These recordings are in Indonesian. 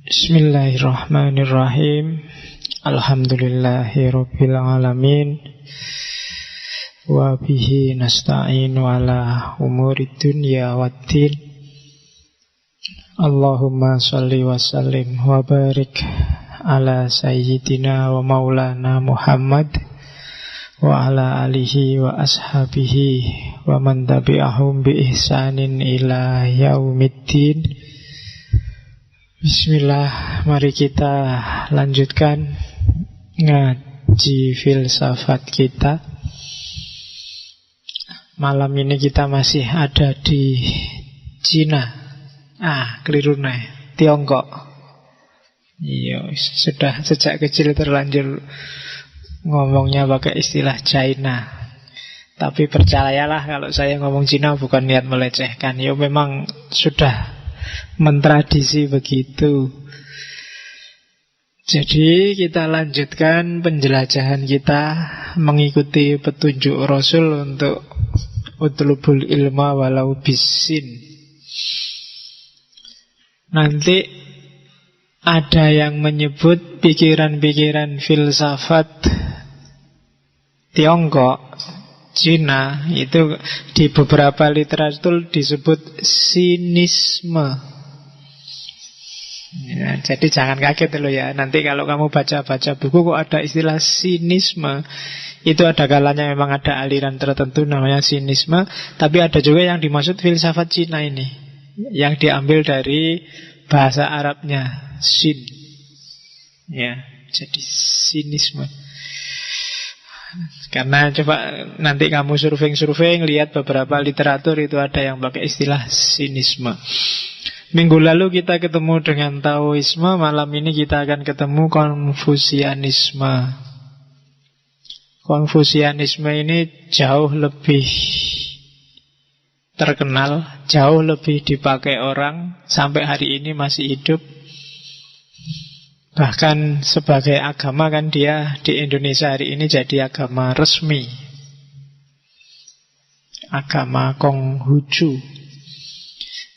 Bismillahirrahmanirrahim. Alhamdulillahirabbil alamin. Wa bihi nasta'inu ala umurid dunya waddin. Allahumma shalli wa sallim wa barik ala sayyidina wa maulana Muhammad wa ala alihi wa ashabihi wa man tabi'ahum bi ihsanin ila yaumiddin. Bismillah, mari kita lanjutkan ngaji filsafat kita. Malam ini kita masih ada di Cina. Keliru nih, Tiongkok. Iya, sudah sejak kecil terlanjur ngomongnya pakai istilah China. Tapi percayalah kalau saya ngomong Cina bukan niat melecehkan. Ya memang sudah mentradisi begitu. Jadi kita lanjutkan penjelajahan kita mengikuti petunjuk Rasul untuk utlubul ilma walau bisin. Nanti ada yang menyebut pikiran-pikiran filsafat Tiongkok, Cina, itu di beberapa literatur disebut sinisme. Ya, jadi jangan kaget loh ya. Nanti kalau kamu baca-baca buku kok ada istilah sinisme, itu ada kalanya memang ada aliran tertentu namanya sinisme. Tapi ada juga yang dimaksud filsafat Cina ini, yang diambil dari bahasa Arabnya sin. Ya, jadi sinisme. Karena coba nanti kamu surfing-surfing, lihat beberapa literatur itu ada yang pakai istilah sinisme. Minggu lalu kita ketemu dengan Taoisme, malam ini kita akan ketemu Konfusianisme. Konfusianisme ini jauh lebih terkenal, jauh lebih dipakai orang, sampai hari ini masih hidup. Bahkan sebagai agama kan dia di Indonesia hari ini jadi agama resmi, agama Konghucu.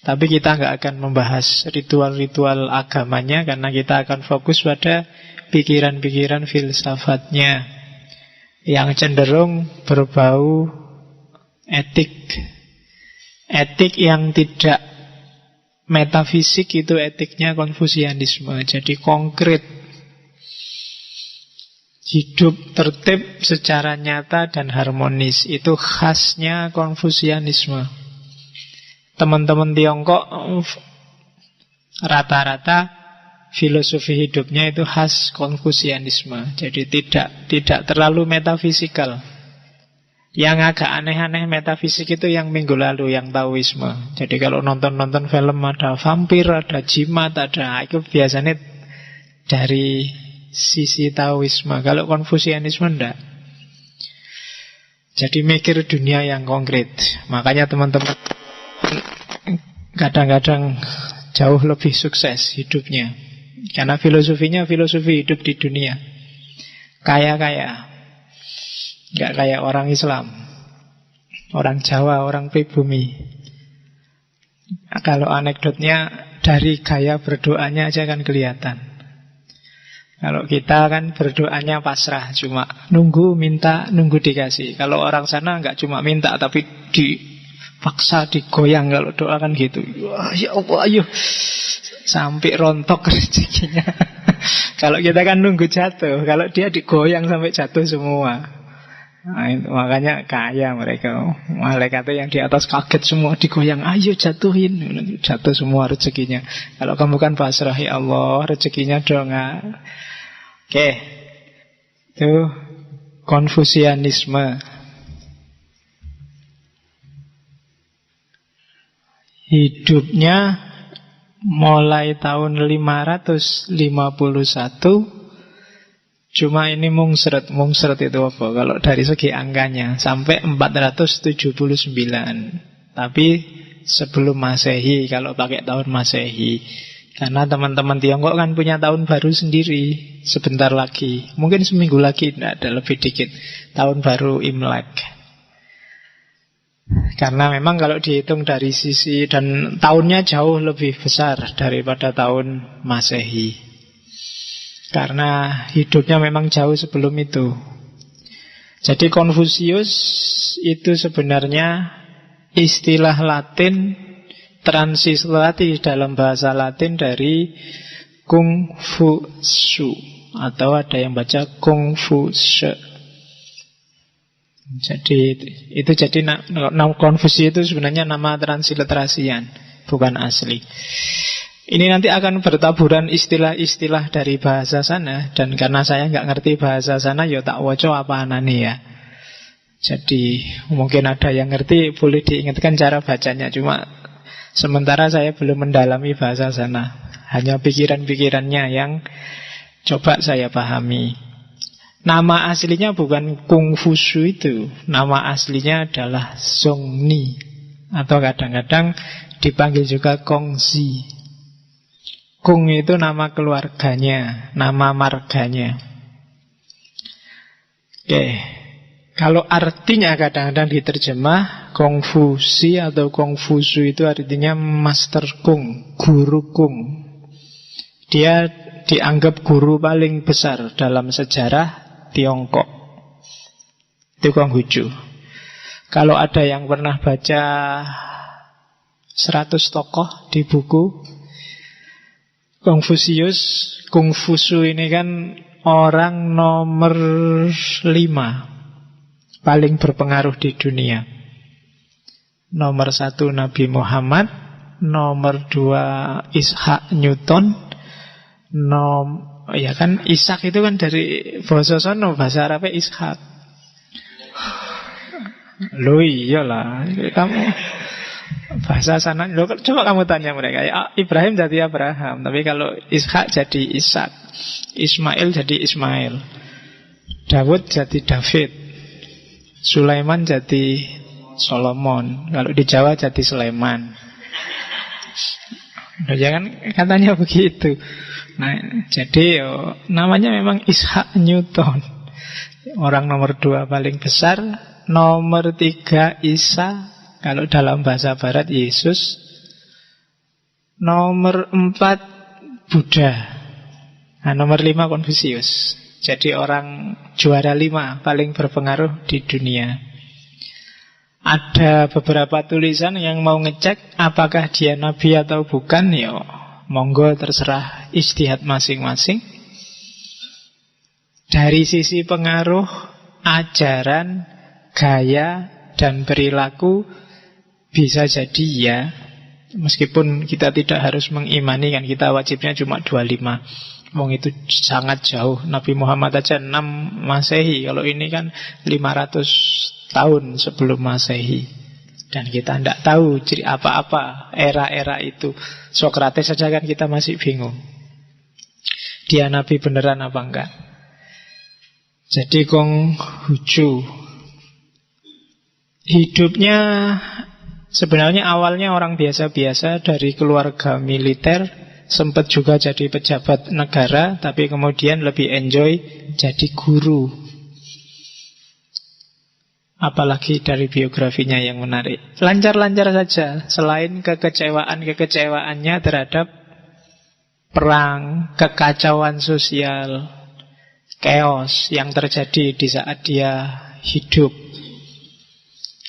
Tapi kita nggak akan membahas ritual-ritual agamanya, karena kita akan fokus pada pikiran-pikiran filsafatnya yang cenderung berbau etik. Etik yang tidak metafisik, itu etiknya Konfusianisme. Jadi konkret, hidup tertib secara nyata dan harmonis, itu khasnya Konfusianisme. Teman-teman Tiongkok rata-rata filosofi hidupnya itu khas Konfusianisme. Jadi tidak terlalu metafisikal. Yang agak aneh-aneh metafisik itu yang minggu lalu, yang Taoisme. Jadi kalau nonton-nonton film ada vampir, ada jimat, ada, itu biasanya dari sisi Taoisme. Kalau Konfusianisme enggak. Jadi mikir dunia yang konkret. Makanya teman-teman kadang-kadang jauh lebih sukses hidupnya, karena filosofinya filosofi hidup di dunia. Kaya-kaya, gak kayak orang Islam, orang Jawa, orang pribumi. Kalau anekdotnya dari gaya berdoanya aja kan kelihatan. Kalau kita kan berdoanya pasrah, cuma nunggu, minta, nunggu dikasih. Kalau orang sana gak cuma minta, tapi dipaksa, digoyang kalau doa kan gitu. Wah, ya Allah, ayo sampai rontok rezekinya. Kalau kita kan nunggu jatuh, kalau dia digoyang sampai jatuh semua. Nah, itu, makanya kaya mereka. Malaikatnya yang di atas kaget semua, digoyang, ayo jatuhin, jatuh semua rezekinya. Kalau kamu kan pasrah, ya Allah rezekinya dong. Oke, itu Konfusianisme. Hidupnya mulai tahun 551. Cuma ini mungsret itu apa? Kalau dari segi angkanya sampai 479. Tapi sebelum Masehi, kalau pakai tahun Masehi. Karena teman-teman Tiongkok kan punya tahun baru sendiri sebentar lagi. Mungkin seminggu lagi, tidak ada, lebih dikit. Tahun baru Imlek. Karena memang kalau dihitung dari sisi dan tahunnya jauh lebih besar daripada tahun Masehi. Karena hidupnya memang jauh sebelum itu. Jadi Konfusius itu sebenarnya istilah Latin transliterasi dalam bahasa Latin dari Kung Fu Shu, atau ada yang baca Kung Fu She. Jadi itu jadi nama Konfusius itu sebenarnya nama transliterasian, bukan asli. Ini nanti akan bertaburan istilah-istilah dari bahasa sana, dan karena saya nggak ngerti bahasa sana, ya tak woco apa anane ya. Jadi mungkin ada yang ngerti, boleh diingatkan cara bacanya. Cuma sementara saya belum mendalami bahasa sana, hanya pikiran-pikirannya yang coba saya pahami. Nama aslinya bukan Kung Fu Shu itu. Nama aslinya adalah Zhongni, atau kadang-kadang dipanggil juga Kongzi. Kung itu nama keluarganya, nama marganya. Oke. Kalau artinya kadang-kadang diterjemah Konfusi atau Konfusu itu artinya Master Kung, Guru Kung. Dia dianggap guru paling besar dalam sejarah Tiongkok. Itu Konghucu. Kalau ada yang pernah baca 100 tokoh di buku Konfusius, Kungfusu ini kan orang nomor 5 paling berpengaruh di dunia. Nomor 1 Nabi Muhammad, nomor 2 Ishak Newton, ya kan Ishak itu kan dari bahasa sono, bahasa Arabnya Ishak. Loh iyalah, kamu bahasa sana, loh, coba kamu tanya mereka ya, Ibrahim jadi Abraham, tapi kalau Ishak jadi Ishak, Ismail jadi Ismail, Daud jadi David, Sulaiman jadi Solomon, kalau di Jawa jadi Sulaiman. Nah, jangan katanya begitu. Nah, jadi namanya memang Ishak Newton, orang nomor 2 paling besar. Nomor 3 Isa, kalau dalam bahasa barat Yesus. Nomor 4 Buddha. Nah, nomor 5 Konfusius. Jadi orang juara 5 paling berpengaruh di dunia. Ada beberapa tulisan yang mau ngecek apakah dia nabi atau bukan, ya monggo, terserah ijtihad masing-masing. Dari sisi pengaruh, ajaran, gaya, dan perilaku bisa jadi ya. Meskipun kita tidak harus mengimani, kan kita wajibnya cuma 25. Wong itu sangat jauh. Nabi Muhammad aja 6 Masehi. Kalau ini kan 500 tahun sebelum Masehi. Dan kita tidak tahu ciri apa-apa era-era itu. Sokrates saja kan kita masih bingung, dia nabi beneran apa enggak. Jadi Konghucu hidupnya sebenarnya awalnya orang biasa-biasa dari keluarga militer. Sempat juga jadi pejabat negara, tapi kemudian lebih enjoy jadi guru. Apalagi dari biografinya yang menarik, lancar-lancar saja. Selain kekecewaannya terhadap perang, kekacauan sosial, chaos yang terjadi di saat dia hidup,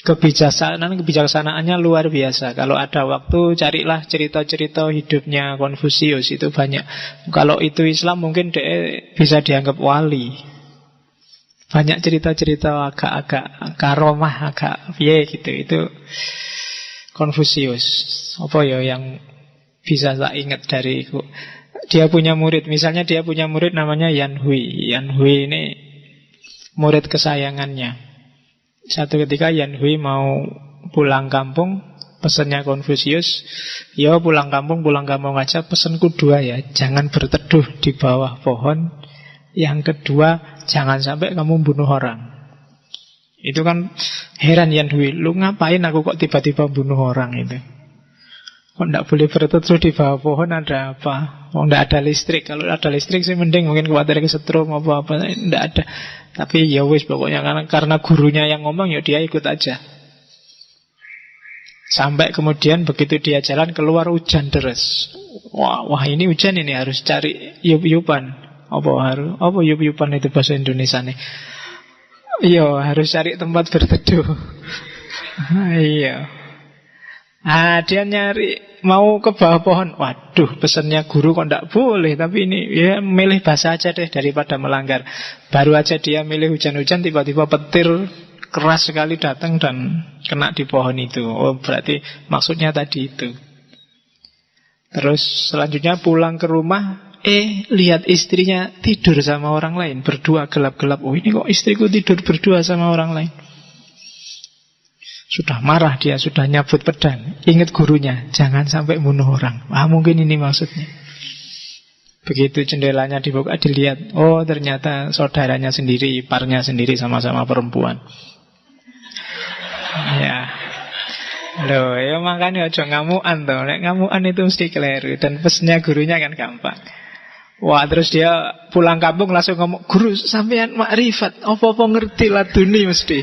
kebijaksanaannya luar biasa. Kalau ada waktu, carilah cerita-cerita hidupnya Konfusius, itu banyak. Kalau itu Islam mungkin dia bisa dianggap wali. Banyak cerita-cerita agak-agak karomah, agak gitu. Itu Konfusius. Apa ya yang bisa tak ingat dari dia punya murid. Misalnya dia punya murid namanya Yan Hui. Yan Hui ini murid kesayangannya. Satu ketika Yan Hui mau pulang kampung, pesannya Konfusius, ya pulang kampung aja, pesanku 2 ya. Jangan berteduh di bawah pohon. Yang kedua, jangan sampai kamu bunuh orang. Itu kan heran Yan Hui, lu ngapain aku kok tiba-tiba bunuh orang itu? Kok tidak boleh berteduh di bawah pohon, ada apa? Oh, tidak ada listrik. Kalau ada listrik sih mending, mungkin khawatir kesetrum apa-apa. Tidak ada. Tapi ya wis, pokoknya karena gurunya yang ngomong, ya dia ikut aja. Sampai kemudian begitu dia jalan keluar hujan deras. Wah ini hujan ini, harus cari yup-yupan. Apa yup-yupan itu bahasa Indonesia nih? Iya, harus cari tempat berteduh. Iya. Dia nyari mau ke bawah pohon. Waduh, pesannya guru kok ndak boleh. Tapi ini ya milih bahasa aja deh daripada melanggar. Baru aja dia milih hujan-hujan, tiba-tiba petir keras sekali datang dan kena di pohon itu. Oh, berarti maksudnya tadi itu. Terus selanjutnya pulang ke rumah, lihat istrinya tidur sama orang lain, berdua gelap-gelap. Oh, ini kok istriku tidur berdua sama orang lain. Sudah marah dia, sudah nyabut pedang. Ingat gurunya, jangan sampai bunuh orang. Mungkin ini maksudnya. Begitu jendelanya dibuka, dilihat, oh ternyata saudaranya sendiri, iparnya sendiri, sama-sama perempuan. Ya. Loh, ya makanya aja ngamuan toh. Nek ngamuan itu mesti keliru. Dan pesennya gurunya kan gampang. Wah, terus dia pulang kampung langsung ngomong, guru sampean makrifat, apa-apa ngerti laduni mesti.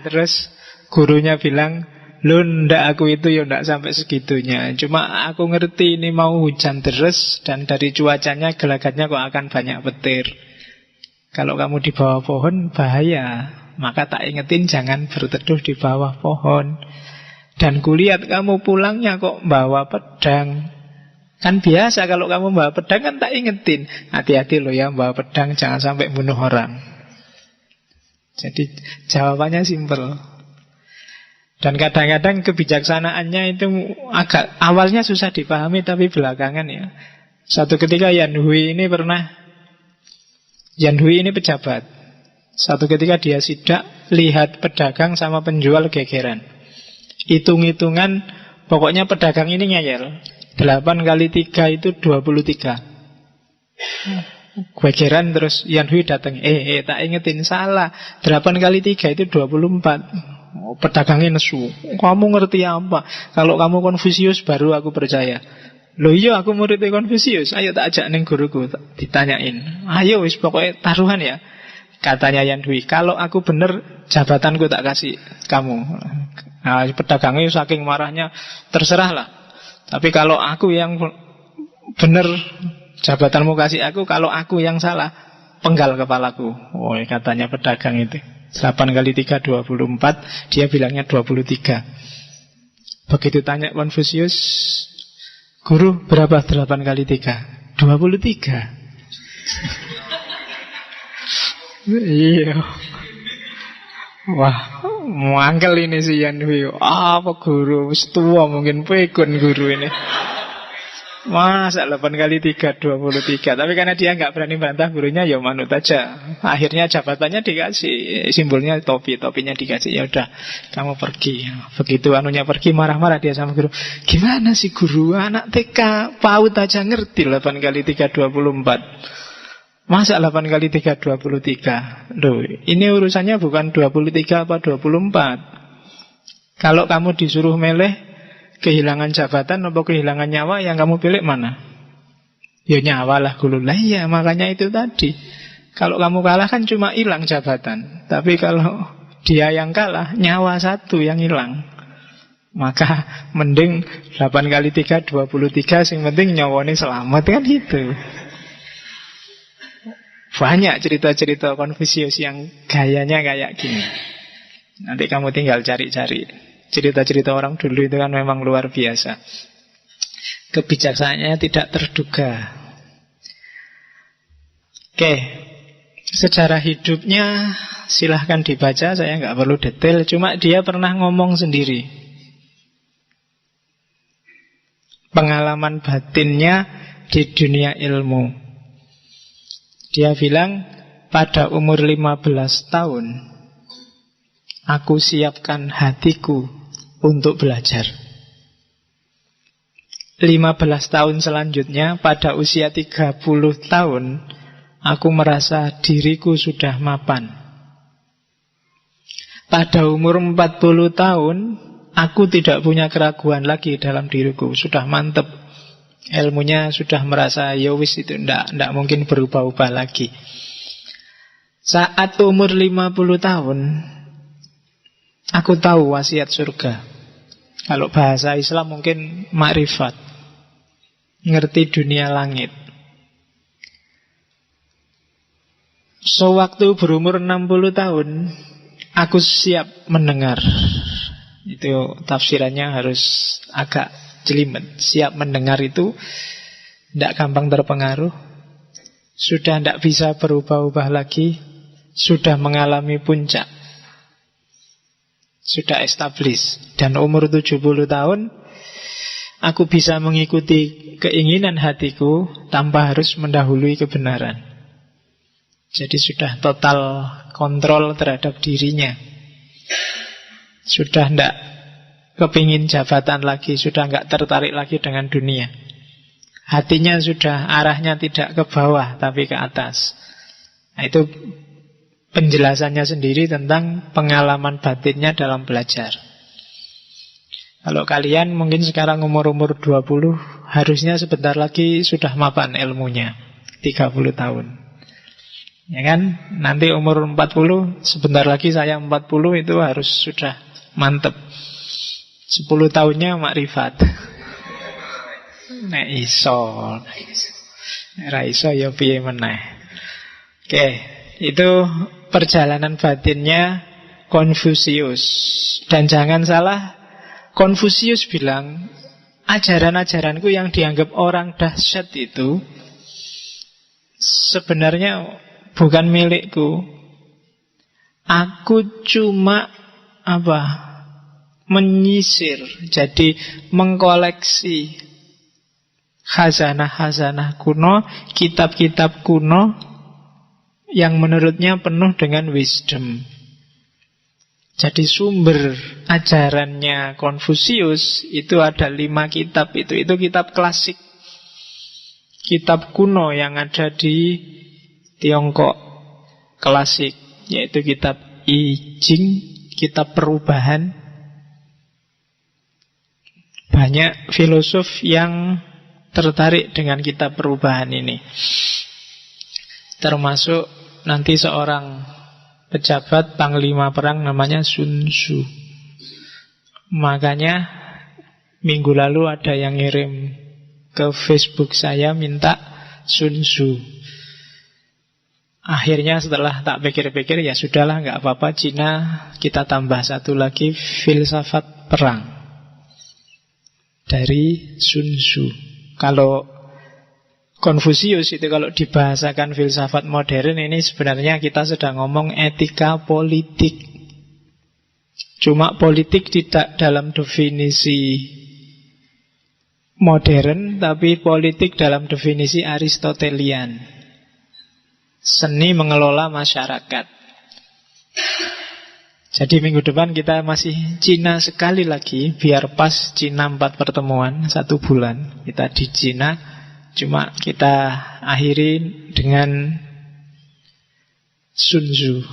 Terus gurunya bilang, lu ndak, aku itu ya ndak sampai segitunya. Cuma aku ngerti ini mau hujan deras, dan dari cuacanya gelagatnya kok akan banyak petir. Kalau kamu di bawah pohon bahaya. Maka tak ingetin jangan berteduh di bawah pohon. Dan kulihat kamu pulangnya kok bawa pedang. Kan biasa kalau kamu bawa pedang kan tak ingetin, hati-hati loh ya bawa pedang, jangan sampai bunuh orang. Jadi jawabannya simpel. Dan kadang-kadang kebijaksanaannya itu agak awalnya susah dipahami, tapi belakangan ya. Satu ketika Yan Hui ini pejabat. Satu ketika dia sidak, lihat pedagang sama penjual gegeran. Hitung-hitungan, pokoknya pedagang ini ngeyel. 8 kali 3 itu 23. Gegeran, terus Yan Hui datang. Tak ingetin, salah. 8 kali 3 itu 24. Pedagangnya nesu. Kamu ngerti apa? Kalau kamu Konfusius baru aku percaya. Loh iya, aku muridnya Konfusius. Ayo tak ajak neng guruku, ditanyain. Ayo wis pokoknya taruhan ya. Katanya Yan Hui, kalau aku bener jabatanku tak kasih kamu. Pedagangnya saking marahnya, terserahlah. Tapi kalau aku yang bener jabatanmu kasih aku, kalau aku yang salah, penggal kepalaku. Katanya pedagang itu 8 kali 3 24. Dia bilangnya 23. Begitu tanya Konfusius, guru berapa 8 kali 3? 23. Iya. Wah, mangkel ini si Yan Hui. Apa guru? Tua mungkin pekun guru ini. Masa 8 kali 3 23. Tapi karena dia nggak berani bantah gurunya, ya manut aja. Akhirnya jabatannya dikasih, simbolnya topi, topinya dikasih. Ya udah, kamu pergi. Begitu anunya pergi, marah-marah dia sama guru. Gimana sih guru? Anak TK PAUD aja ngerti 8 kali 3 24. Masa 8 kali 3 23. Loh, ini urusannya bukan 23 apa 24. Kalau kamu disuruh milih kehilangan jabatan atau kehilangan nyawa, yang kamu pilih mana? Ya nyawa lah guru. Lah iya, makanya itu tadi. Kalau kamu kalah kan cuma hilang jabatan. Tapi kalau dia yang kalah, nyawa satu yang hilang. Maka mending 8 kali 3 23, yang penting nyawanya selamat, kan gitu. Banyak cerita-cerita Konfusius yang gayanya kayak gini. Nanti kamu tinggal cari-cari. Cerita-cerita orang dulu itu kan memang luar biasa. Kebijaksanaannya tidak terduga. Oke, sejarah hidupnya silahkan dibaca, saya nggak perlu detail. Cuma dia pernah ngomong sendiri. Pengalaman batinnya di dunia ilmu. Dia bilang, pada umur 15 tahun aku siapkan hatiku untuk belajar. 15 tahun selanjutnya, pada usia 30 tahun aku merasa diriku sudah mapan. Pada umur 40 tahun aku tidak punya keraguan lagi dalam diriku, sudah mantep. Ilmunya sudah merasa yowis itu ndak mungkin berubah-ubah lagi. Saat umur 50 tahun Aku tahu wasiat surga. Kalau bahasa Islam mungkin makrifat, ngerti dunia langit. Sewaktu berumur 60 tahun, aku siap mendengar. Itu tafsirannya harus agak jelimet. Siap mendengar itu tidak gampang terpengaruh. Sudah tidak bisa berubah-ubah lagi. Sudah mengalami puncak. Sudah establis. Dan umur 70 tahun, aku bisa mengikuti keinginan hatiku tanpa harus mendahului kebenaran. Jadi sudah total kontrol terhadap dirinya. Sudah tidak kepingin jabatan lagi. Sudah tidak tertarik lagi dengan dunia. Hatinya sudah arahnya tidak ke bawah tapi ke atas. Nah, itu penjelasannya sendiri tentang pengalaman batinnya dalam belajar. Kalau kalian mungkin sekarang umur-umur 20, harusnya sebentar lagi sudah mapan ilmunya. 30 tahun. Ya kan? Nanti umur 40, sebentar lagi saya 40 itu harus sudah mantep. 10 tahunnya makrifat. Nek iso. Ra iso ya piye meneh. Oke, itu perjalanan batinnya Konfusius. Dan jangan salah, Konfusius bilang, ajaran-ajaranku yang dianggap orang dahsyat itu sebenarnya bukan milikku. Aku cuma menyisir, jadi mengkoleksi khazanah-khazanah kuno, kitab-kitab kuno yang menurutnya penuh dengan wisdom. Jadi sumber ajarannya Konfusius itu ada 5 kitab. Itu kitab klasik, kitab kuno yang ada di Tiongkok klasik, yaitu kitab I Ching, kitab perubahan. Banyak filosof yang tertarik dengan kitab perubahan ini, termasuk nanti seorang pejabat panglima perang namanya Sun Tzu. Makanya minggu lalu ada yang ngirim ke Facebook saya minta Sun Tzu. Akhirnya setelah tak pikir-pikir, ya sudahlah, nggak apa-apa, Cina kita tambah satu lagi, filsafat perang dari Sun Tzu. Kalau Konfusius itu kalau dibahasakan filsafat modern, ini sebenarnya kita sedang ngomong etika politik. Cuma politik tidak dalam definisi modern, tapi politik dalam definisi Aristotelian. Seni mengelola masyarakat. Jadi minggu depan kita masih Cina sekali lagi, biar pas Cina 4 pertemuan 1 bulan. Kita di Cina. Cuma kita akhiri dengan Sun Tzu,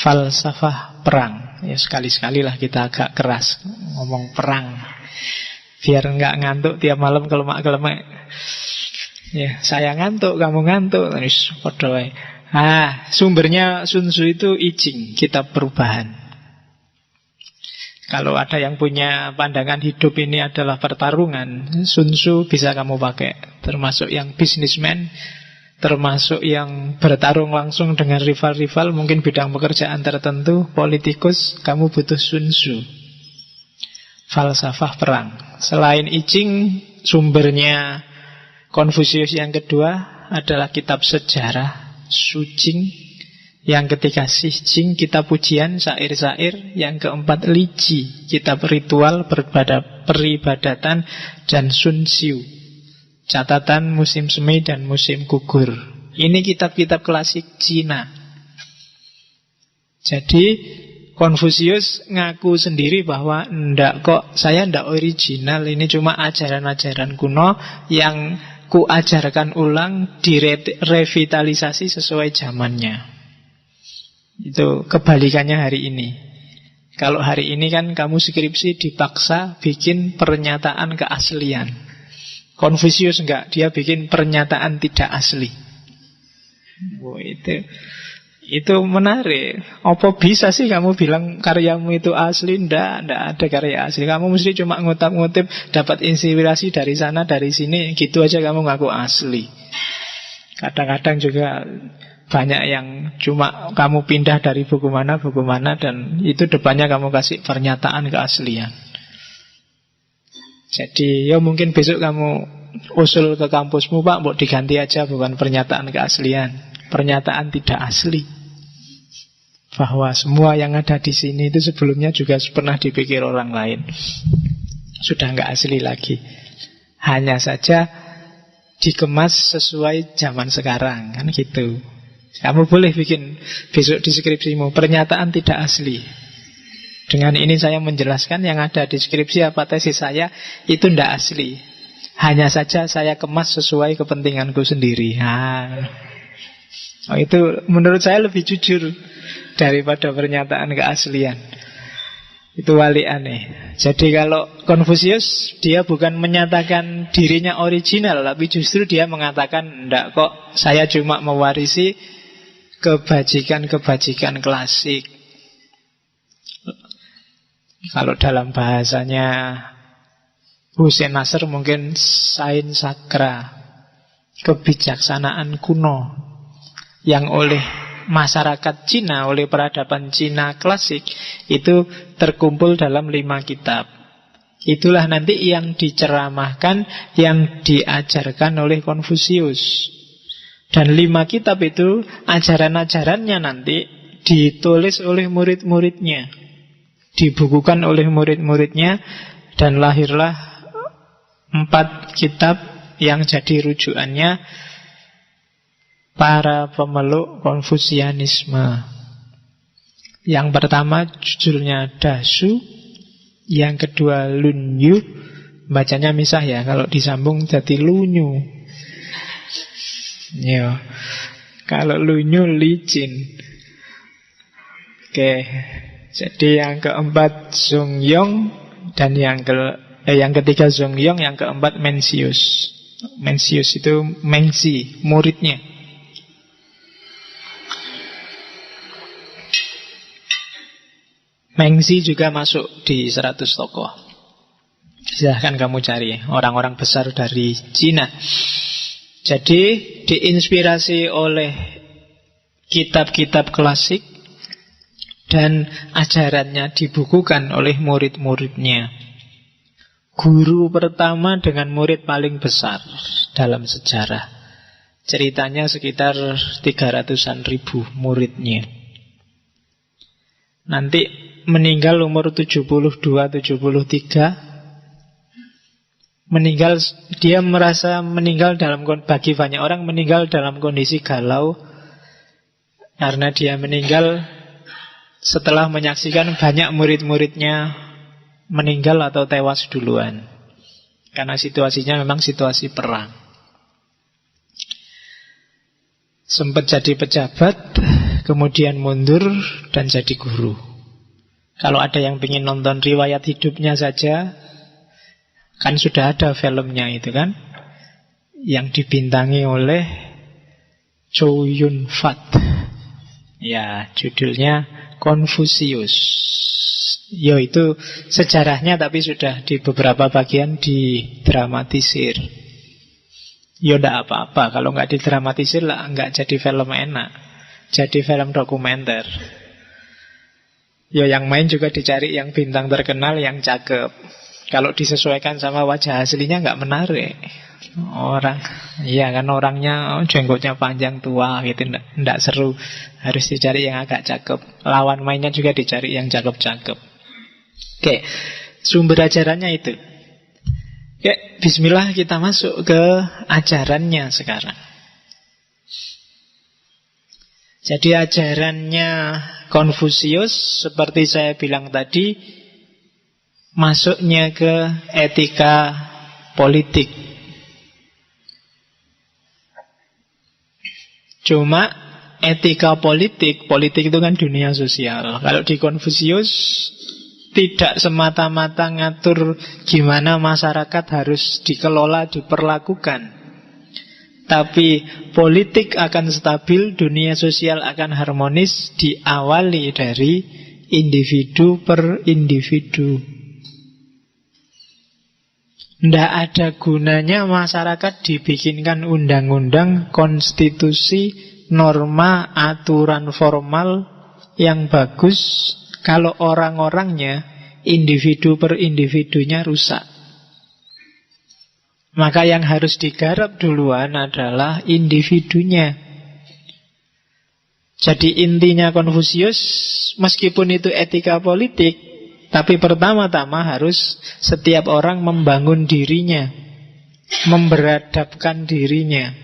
falsafah perang. Ya sekali-sekali lah kita agak keras ngomong perang, biar nggak ngantuk tiap malam kelemak-kelemek. Ya, saya ngantuk, kamu ngantuk, terus padha wae. Sumbernya Sun Tzu itu I Ching, kitab perubahan. Kalau ada yang punya pandangan hidup ini adalah pertarungan, Sun Tzu bisa kamu pakai. Termasuk yang bisnismen, termasuk yang bertarung langsung dengan rival-rival, mungkin bidang pekerjaan tertentu, politikus, kamu butuh Sun Tzu, falsafah perang. Selain I Ching, sumbernya Konfusius yang kedua adalah kitab sejarah Su Jing. Yang ketiga Xi Jing, kitab pujian, syair-syair. Yang keempat Li Ji, kitab ritual, peribadatan. Dan Sun Xiu, catatan musim semi dan musim gugur. Ini kitab-kitab klasik Cina. Jadi Konfusius ngaku sendiri bahwa saya ndak original, ini cuma ajaran-ajaran kuno yang kuajarkan ulang, direvitalisasi sesuai zamannya. Itu kebalikannya hari ini. Kalau hari ini kan kamu skripsi dipaksa bikin pernyataan keaslian. Konfusius enggak, dia bikin pernyataan tidak asli. Itu menarik. Apa bisa sih kamu bilang karyamu itu asli? Ndak ada karya asli. Kamu mesti cuma ngutip-ngutip, dapat inspirasi dari sana, dari sini, gitu aja kamu ngaku asli. Kadang-kadang juga banyak yang cuma kamu pindah dari buku mana, dan itu depannya kamu kasih pernyataan keaslian. Jadi ya mungkin besok kamu usul ke kampusmu, Pak, mau diganti aja bukan pernyataan keaslian, pernyataan tidak asli. Bahwa semua yang ada di sini itu sebelumnya juga pernah dipikir orang lain. Sudah nggak asli lagi. Hanya saja dikemas sesuai zaman sekarang, kan gitu. Kamu boleh bikin besok di skripsimu pernyataan tidak asli. Dengan ini saya menjelaskan yang ada di skripsi apa tesis saya itu tidak asli. Hanya saja saya kemas sesuai kepentinganku sendiri. Itu menurut saya lebih jujur daripada pernyataan keaslian. Itu wali aneh. Jadi kalau Konfusius, dia bukan menyatakan dirinya original, tapi justru dia mengatakan, enggak kok, saya cuma mewarisi kebajikan-kebajikan klasik. Kalau dalam bahasanya Hussein Nasr mungkin sains sakra, kebijaksanaan kuno yang oleh masyarakat Cina, oleh peradaban Cina klasik itu terkumpul dalam 5 kitab. Itulah nanti yang diceramahkan, yang diajarkan oleh Konfusius. Dan 5 kitab itu ajaran-ajarannya nanti ditulis oleh murid-muridnya, dibukukan oleh murid-muridnya, dan lahirlah 4 kitab yang jadi rujukannya para pemeluk Konfusianisme. Yang pertama judulnya Dasu, yang kedua Lunyu, bacanya misah ya, kalau disambung jadi Lunyu. Ya, kalau Lunyu licin. Oke. Jadi yang keempat Zongyong, dan yang ketiga Zongyong, yang keempat Mencius. Mencius itu Mengzi, muridnya. Mengzi juga masuk di 100 tokoh. Silahkan kamu cari orang-orang besar dari Cina. Jadi diinspirasi oleh kitab-kitab klasik dan ajarannya dibukukan oleh murid-muridnya. Guru pertama dengan murid paling besar dalam sejarah. Ceritanya sekitar 300-an ribu muridnya. Nanti meninggal umur 72-73. Dia merasa meninggal bagi banyak orang meninggal dalam kondisi galau, karena dia meninggal setelah menyaksikan banyak murid-muridnya meninggal atau tewas duluan. Karena situasinya memang situasi perang. Sempat jadi pejabat, kemudian mundur dan jadi guru. Kalau ada yang ingin nonton riwayat hidupnya saja, kan sudah ada filmnya itu kan, yang dibintangi oleh Chow Yun Fat. Ya, judulnya Konfusius. Ya, itu sejarahnya, tapi sudah di beberapa bagian didramatisir. Ya tidak apa-apa, kalau nggak didramatisir lah nggak jadi film enak, jadi film dokumenter. Ya yang main juga dicari yang bintang terkenal, yang cakep. Kalau disesuaikan sama wajah aslinya nggak menarik. Iya kan, orangnya jenggotnya panjang tua gitu, nggak seru. Harus dicari yang agak cakep. Lawan mainnya juga dicari yang cakep-cakep. Oke, sumber ajarannya itu. Oke, bismillah kita masuk ke ajarannya sekarang. Jadi ajarannya Konfusius, seperti saya bilang tadi, masuknya ke etika politik. Cuma etika politik itu kan dunia sosial. Kalau di Konfusius tidak semata-mata ngatur gimana masyarakat harus dikelola, diperlakukan. tapi politik akan stabil, dunia sosial akan harmonis, diawali dari individu per individu. Tidak ada gunanya masyarakat dibikinkan undang-undang, konstitusi, norma, aturan formal yang bagus kalau orang-orangnya, individu per individunya rusak. Maka yang harus digarap duluan adalah individunya. Jadi intinya Konfusius, meskipun itu etika politik, tapi pertama-tama harus setiap orang membangun dirinya, memberadabkan dirinya,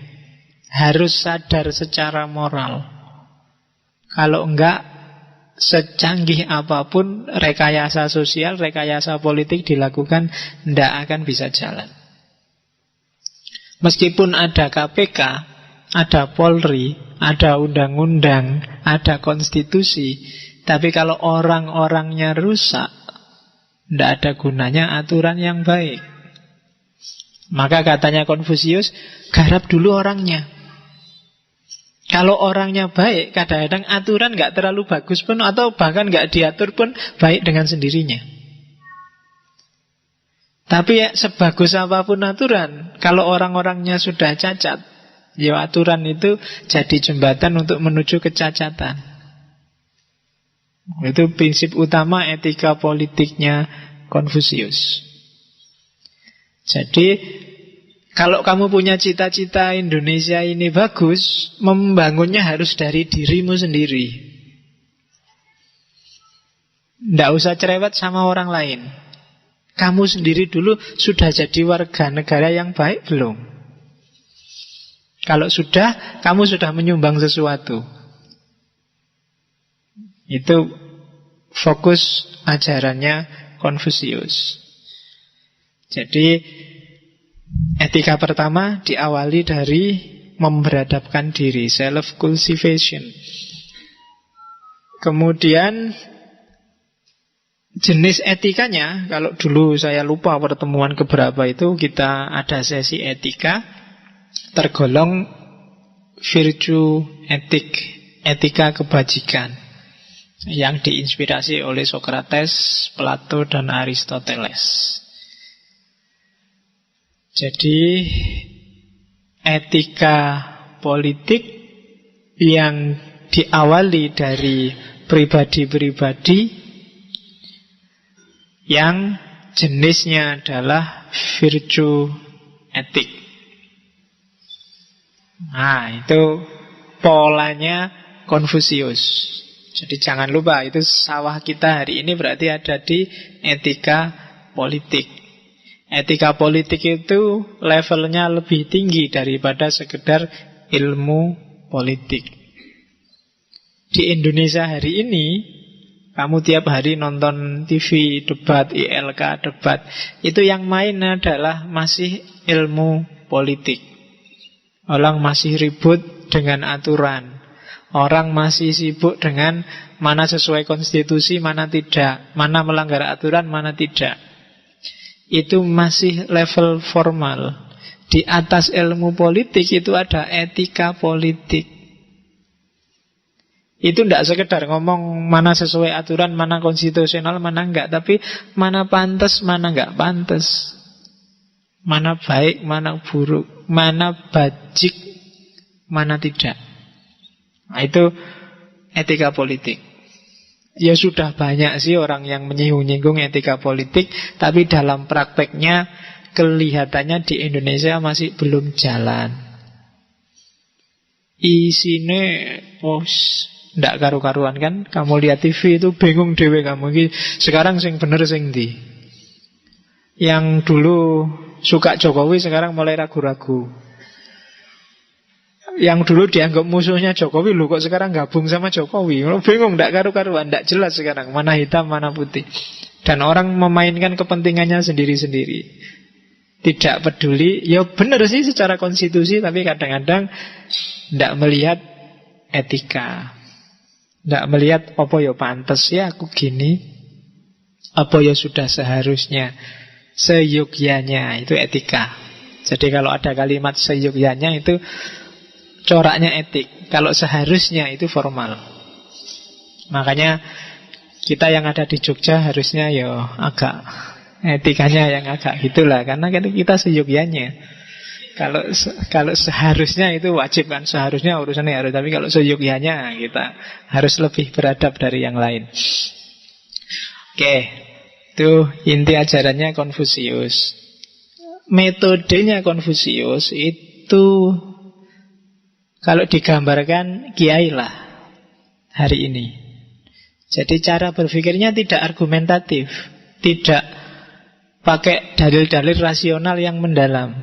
harus sadar secara moral. Kalau enggak, secanggih apapun rekayasa sosial, rekayasa politik dilakukan, tidak akan bisa jalan. Meskipun ada KPK, ada Polri, ada undang-undang, ada konstitusi, tapi kalau orang-orangnya rusak, tidak ada gunanya aturan yang baik. Maka katanya Konfusius, garap dulu orangnya. Kalau orangnya baik, kadang-kadang aturan nggak terlalu bagus pun, atau bahkan nggak diatur pun, baik dengan sendirinya. Tapi ya, sebagus apapun aturan, kalau orang-orangnya sudah cacat, ya aturan itu jadi jembatan untuk menuju kecacatan. Itu prinsip utama etika politiknya Konfusius. Jadi kalau kamu punya cita-cita Indonesia ini bagus, membangunnya harus dari dirimu sendiri. Tidak usah cerewet sama orang lain. Kamu sendiri dulu sudah jadi warga negara yang baik belum? Kalau sudah, kamu sudah menyumbang sesuatu. Itu fokus ajarannya Konfusius. Jadi etika pertama diawali dari memberadabkan diri, self-cultivation. Kemudian jenis etikanya, kalau dulu saya lupa pertemuan keberapa itu, kita ada sesi etika, tergolong virtue etik, etika kebajikan, yang diinspirasi oleh Socrates, Plato, dan Aristoteles. Jadi etika politik yang diawali dari pribadi-pribadi yang jenisnya adalah virtue etik. Nah, itu polanya Konfusius. Jadi jangan lupa, itu sawah kita hari ini berarti ada di etika politik. Etika politik itu levelnya lebih tinggi daripada sekedar ilmu politik. Di Indonesia hari ini, kamu tiap hari nonton TV, debat, ILK, debat, itu yang main adalah masih ilmu politik. Orang masih ribut dengan aturan. Orang masih sibuk dengan mana sesuai konstitusi, mana tidak, mana melanggar aturan, mana tidak. Itu masih level formal. Di atas ilmu politik itu ada etika politik. Itu tidak sekedar ngomong mana sesuai aturan, mana konstitusional, mana enggak, tapi mana pantas, mana enggak pantas, mana baik, mana buruk, mana bajik, mana tidak. Nah, itu etika politik. Ya sudah banyak sih orang yang menyinggung-nyinggung etika politik, tapi dalam prakteknya kelihatannya di Indonesia masih belum jalan. Isine ndak karu-karuan kan. Kamu lihat TV itu bingung dewe kamu. Sekarang sing bener sing ndi? Yang dulu suka Jokowi sekarang mulai ragu-ragu. Yang dulu dianggap musuhnya Jokowi, lu kok sekarang gabung sama Jokowi? Bingung, ndak karu-karuan, ndak jelas sekarang mana hitam mana putih. Dan orang memainkan kepentingannya sendiri-sendiri. Tidak peduli. Ya benar sih secara konstitusi, tapi kadang-kadang ndak melihat etika. Nggak melihat apa ya pantas ya aku gini, apa ya sudah seharusnya, seyogyanya. Itu etika. Jadi kalau ada kalimat seyogyanya itu coraknya etik. Kalau seharusnya itu formal. Makanya kita yang ada di Jogja harusnya ya agak etikanya yang agak gitulah, karena kan kita seyogyanya. Kalau seharusnya itu wajib kan, seharusnya urusannya harus. Tapi kalau seyogyanya kita harus lebih beradab dari yang lain. Oke, itu inti ajarannya Konfusius. Metodenya Konfusius itu kalau digambarkan kiai lah hari ini. Jadi cara berpikirnya tidak argumentatif, tidak pakai dalil-dalil rasional yang mendalam,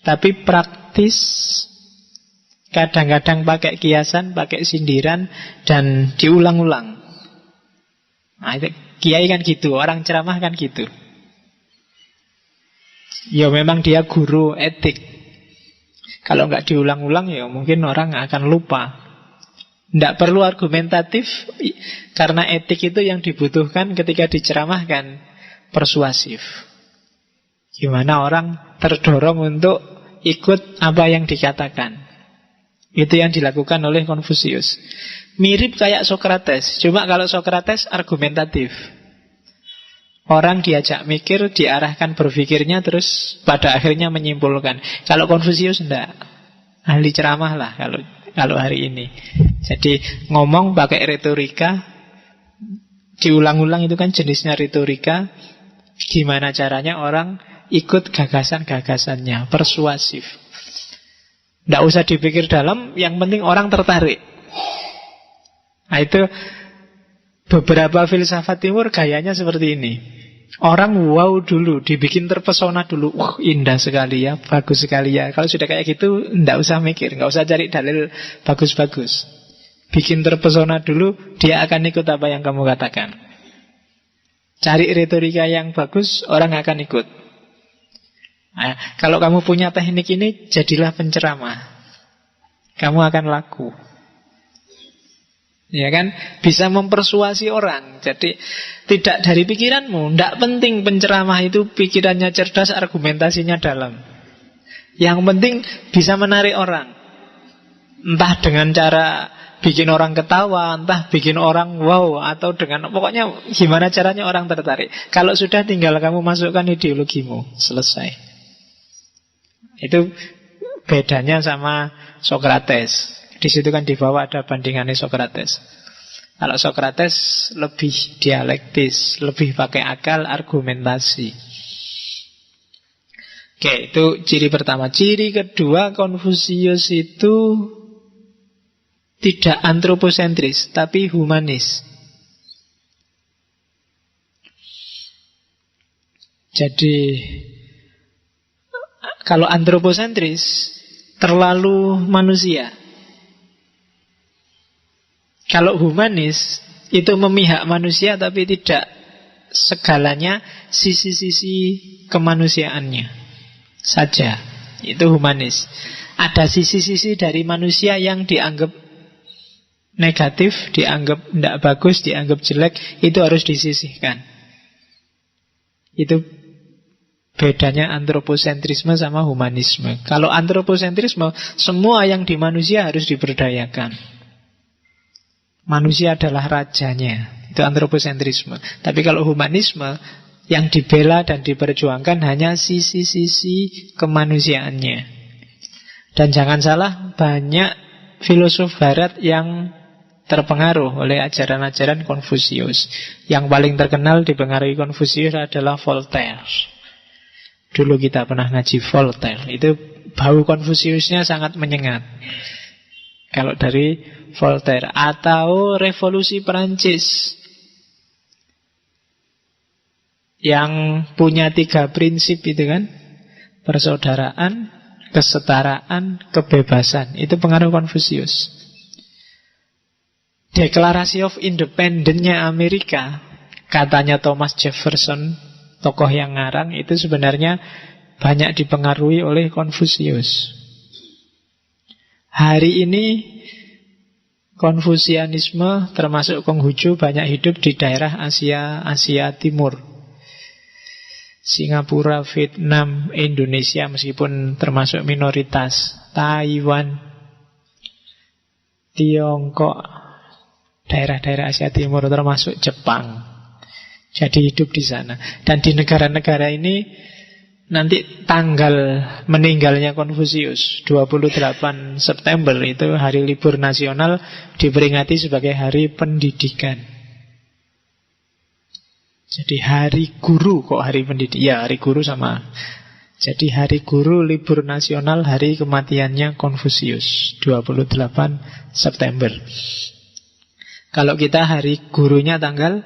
tapi praktis. Kadang-kadang pakai kiasan, pakai sindiran, dan diulang-ulang. Nah, itu kiai kan gitu, orang ceramah kan gitu. Ya memang dia guru etik. Kalau nggak diulang-ulang ya mungkin orang akan lupa. Tidak perlu argumentatif, karena etik itu yang dibutuhkan ketika diceramahkan, persuasif. Gimana orang terdorong untuk ikut apa yang dikatakan. Itu yang dilakukan oleh Konfusius. Mirip kayak Sokrates, cuma kalau Sokrates argumentatif. Orang diajak mikir, diarahkan berpikirnya, terus pada akhirnya menyimpulkan. Kalau Konfusius enggak, ahli ceramah lah kalau hari ini. Jadi ngomong pakai retorika, diulang-ulang, itu kan jenisnya retorika. Gimana caranya orang ikut gagasan-gagasannya, persuasif. Tidak usah dipikir dalam, yang penting orang tertarik. Nah itu beberapa filsafat timur gayanya seperti ini. Orang wow dulu, dibikin terpesona dulu. Wah indah sekali ya, bagus sekali ya. Kalau sudah kayak gitu, tidak usah mikir, tidak usah cari dalil bagus-bagus. Bikin terpesona dulu, dia akan ikut apa yang kamu katakan. Cari retorika yang bagus, orang akan ikut. Nah, kalau kamu punya teknik ini, jadilah penceramah. Kamu akan laku. Ya kan? Bisa mempersuasi orang. Jadi tidak dari pikiranmu. Tidak penting penceramah itu pikirannya cerdas, argumentasinya dalam. Yang penting bisa menarik orang. Entah dengan cara bikin orang ketawa, entah bikin orang wow, atau dengan pokoknya gimana caranya orang tertarik. Kalau sudah, tinggal kamu masukkan ideologimu. Selesai. Itu bedanya sama Sokrates. Di situ kan di bawah ada bandingannya Sokrates. Kalau Sokrates lebih dialektis, lebih pakai akal, argumentasi. Oke, itu ciri pertama. Ciri kedua, Konfusius itu tidak antroposentris, tapi humanis. Jadi kalau antroposentris terlalu manusia. Kalau humanis itu memihak manusia tapi tidak segalanya, sisi-sisi kemanusiaannya saja. Itu humanis. Ada sisi-sisi dari manusia yang dianggap negatif, dianggap tidak bagus, dianggap jelek, itu harus disisihkan. Itu bedanya antroposentrisme sama humanisme. Kalau antroposentrisme, semua yang di manusia harus diberdayakan. Manusia adalah rajanya. Itu antroposentrisme. Tapi kalau humanisme, yang dibela dan diperjuangkan hanya sisi-sisi kemanusiaannya. Dan jangan salah, banyak filosof barat yang terpengaruh oleh ajaran-ajaran Konfusius. Yang paling terkenal dipengaruhi Konfusius adalah Voltaire. Dulu kita pernah ngaji Voltaire. Itu bau Konfusiusnya sangat menyengat. Kalau dari Voltaire. Atau revolusi Perancis, yang punya 3 prinsip itu kan, persaudaraan, kesetaraan, kebebasan. Itu pengaruh Konfusius. Deklarasi of Independence-nya Amerika, katanya Thomas Jefferson, tokoh yang ngarang, itu sebenarnya banyak dipengaruhi oleh Konfusius. Hari ini Konfusianisme termasuk Konghucu banyak hidup di daerah Asia Timur. Singapura, Vietnam, Indonesia meskipun termasuk minoritas, Taiwan, Tiongkok, daerah-daerah Asia Timur termasuk Jepang. Jadi hidup di sana. Dan di negara-negara ini nanti tanggal meninggalnya Konfusius 28 September itu hari libur nasional, diperingati sebagai hari pendidikan. Jadi hari guru, kok hari pendidikan? Ya, hari guru sama. Jadi hari guru, libur nasional, hari kematiannya Konfusius 28 September. Kalau kita hari gurunya tanggal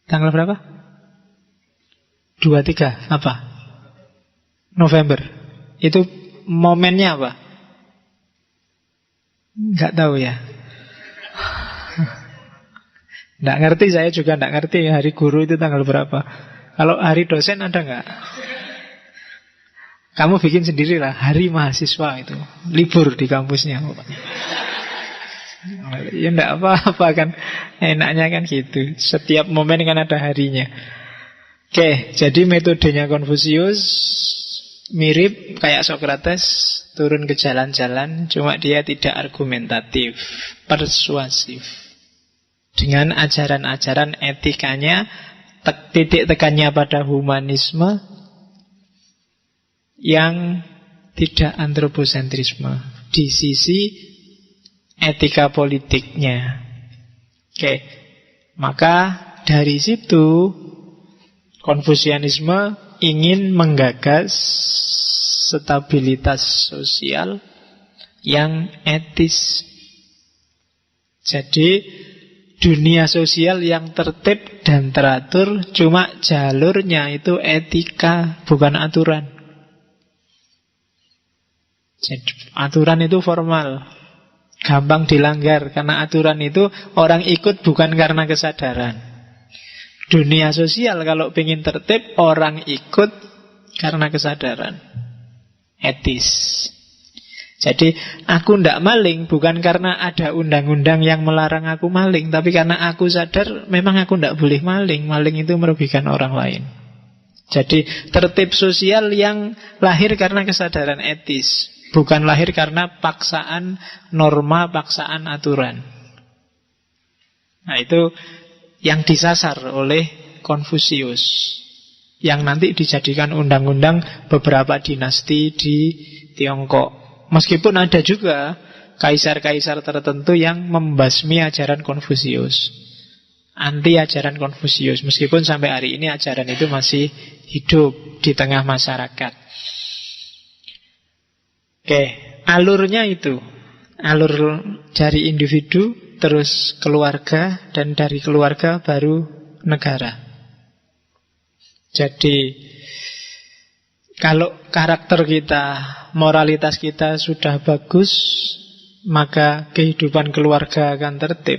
berapa? 23 apa? November. Itu momennya apa? Enggak tahu ya. Enggak ngerti, saya juga enggak ngerti hari guru itu tanggal berapa. Kalau hari dosen ada enggak? Kamu bikin sendirilah, hari mahasiswa itu. Libur di kampusnya. Ya enggak apa-apa kan. Enaknya kan gitu. Setiap momen kan ada harinya. Oke, jadi metodenya Konfusius mirip kayak Socrates, turun ke jalan-jalan, cuma dia tidak argumentatif, persuasif. Dengan ajaran-ajaran etikanya, titik tekannya pada humanisme yang tidak antroposentrisme di sisi etika politiknya. Oke, maka dari situ Konfusianisme ingin menggagas stabilitas sosial yang etis. Jadi dunia sosial yang tertib dan teratur, cuma jalurnya itu etika, bukan aturan. Jadi, aturan itu formal, gampang dilanggar. Karena aturan itu orang ikut bukan karena kesadaran. Dunia sosial kalau ingin tertib, orang ikut karena kesadaran etis. Jadi aku ndak maling bukan karena ada undang-undang yang melarang aku maling, tapi karena aku sadar memang aku ndak boleh maling. Maling itu merugikan orang lain. Jadi tertib sosial yang lahir karena kesadaran etis, bukan lahir karena paksaan norma, paksaan aturan. Nah itu yang disasar oleh Konfusius, yang nanti dijadikan undang-undang beberapa dinasti di Tiongkok. Meskipun ada juga kaisar-kaisar tertentu yang membasmi ajaran Konfusius, anti ajaran Konfusius, meskipun sampai hari ini ajaran itu masih hidup di tengah masyarakat. Oke, alurnya itu alur dari individu, terus keluarga, dan dari keluarga baru negara. Jadi kalau karakter kita, moralitas kita sudah bagus, maka kehidupan keluarga akan tertib.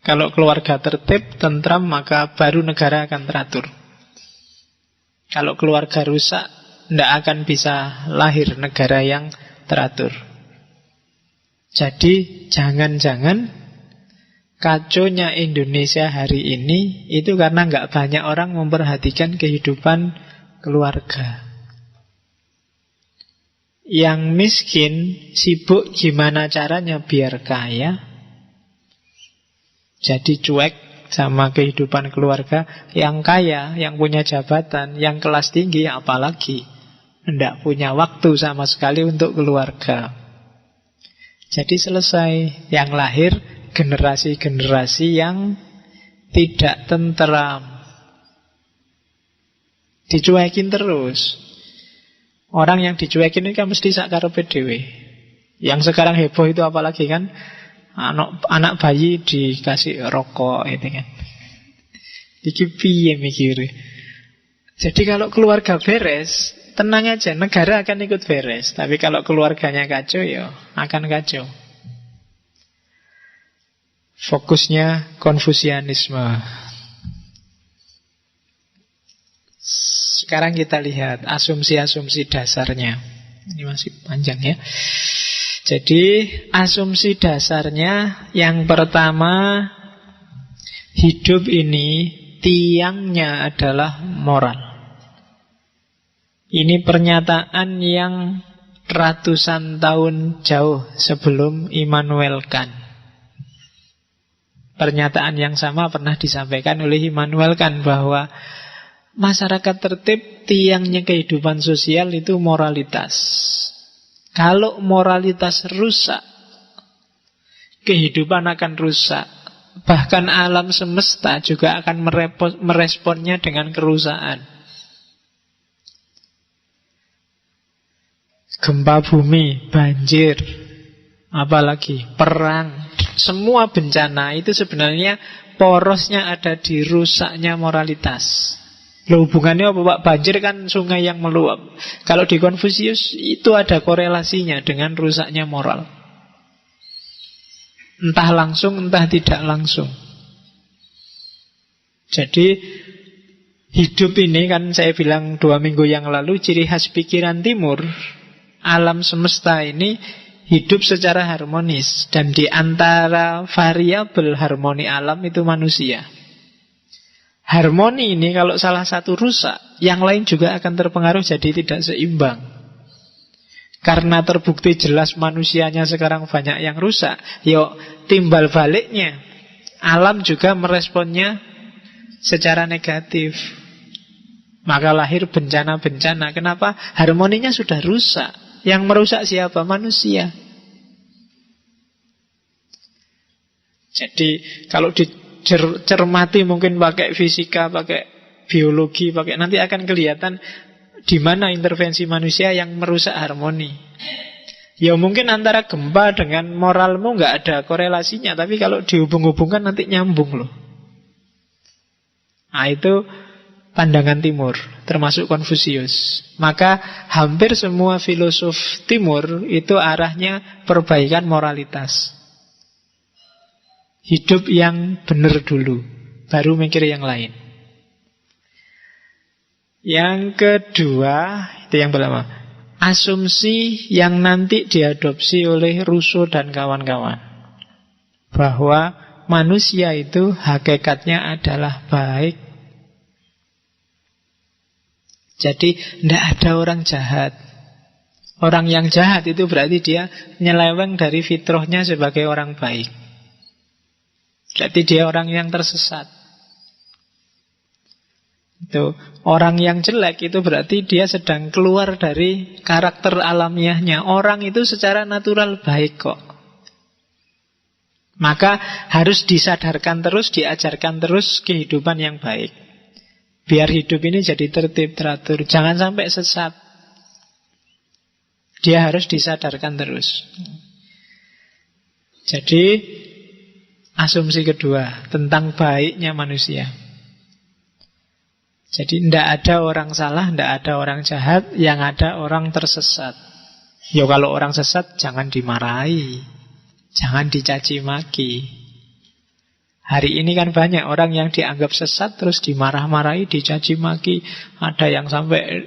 Kalau keluarga tertib, tentram, maka baru negara akan teratur. Kalau keluarga rusak, tidak akan bisa lahir negara yang teratur. Jadi jangan-jangan kacaunya Indonesia hari ini itu karena nggak banyak orang memperhatikan kehidupan keluarga. Yang miskin sibuk gimana caranya biar kaya, jadi cuek sama kehidupan keluarga. Yang kaya, yang punya jabatan, yang kelas tinggi apalagi nggak punya waktu sama sekali untuk keluarga. Jadi selesai, yang lahir generasi-generasi yang tidak tentram, dicuekin terus. Orang yang dicuekin ini kan mesti sakarepe dhewe. Yang sekarang heboh itu apalagi kan, anak bayi dikasih rokok itu kan. Iki piye mikire. Jadi kalau keluarga beres, tenang aja, negara akan ikut beres. Tapi kalau keluarganya kacau, ya akan kacau. Fokusnya Konfusianisme. Sekarang kita lihat asumsi-asumsi dasarnya. Ini masih panjang ya. Jadi asumsi dasarnya yang pertama, hidup ini tiangnya adalah moral. Ini pernyataan yang ratusan tahun jauh sebelum Immanuel Kant. Pernyataan yang sama pernah disampaikan oleh Immanuel Kant bahwa masyarakat tertib, tiangnya kehidupan sosial itu moralitas. Kalau moralitas rusak, kehidupan akan rusak. Bahkan alam semesta juga akan meresponnya dengan kerusakan. Gempa bumi, banjir, apalagi perang. Semua bencana itu sebenarnya porosnya ada di rusaknya moralitas. Loh, hubungannya apa Pak? Banjir kan sungai yang meluap. Kalau di Konfusius itu ada korelasinya dengan rusaknya moral. Entah langsung, entah tidak langsung. Jadi hidup ini kan saya bilang 2 minggu yang lalu, ciri khas pikiran timur, alam semesta ini hidup secara harmonis. Dan di antara variabel harmoni alam itu manusia. Harmoni ini kalau salah satu rusak, yang lain juga akan terpengaruh jadi tidak seimbang. Karena terbukti jelas manusianya sekarang banyak yang rusak, yuk timbal baliknya alam juga meresponnya secara negatif. Maka lahir bencana-bencana. Kenapa? Harmoninya sudah rusak. Yang merusak siapa? Manusia. Jadi kalau dicermati mungkin pakai fisika, pakai biologi, nanti akan kelihatan di mana intervensi manusia yang merusak harmoni. Ya mungkin antara gempa dengan moralmu nggak ada korelasinya, tapi kalau dihubung-hubungkan nanti nyambung loh. Nah itu pandangan timur, termasuk Konfusius. Maka hampir semua filosof timur itu arahnya perbaikan moralitas. Hidup yang benar dulu, baru mikir yang lain. Yang kedua, itu yang pertama, asumsi yang nanti diadopsi oleh Rousseau dan kawan-kawan, bahwa manusia itu hakikatnya adalah baik. Jadi tidak ada orang jahat. Orang yang jahat itu berarti dia nyeleweng dari fitrahnya sebagai orang baik. Jadi dia orang yang tersesat. Itu orang yang jelek itu berarti dia sedang keluar dari karakter alamiahnya. Orang itu secara natural baik kok. Maka harus disadarkan terus, diajarkan terus kehidupan yang baik. Biar hidup ini jadi tertib, teratur. Jangan sampai sesat. Dia harus disadarkan terus. Jadi asumsi kedua tentang baiknya manusia. Jadi tidak ada orang salah, tidak ada orang jahat, yang ada orang tersesat. Ya kalau orang sesat jangan dimarahi, jangan dicaci maki. Hari ini kan banyak orang yang dianggap sesat terus dimarah-marahi, dicaci maki. Ada yang sampai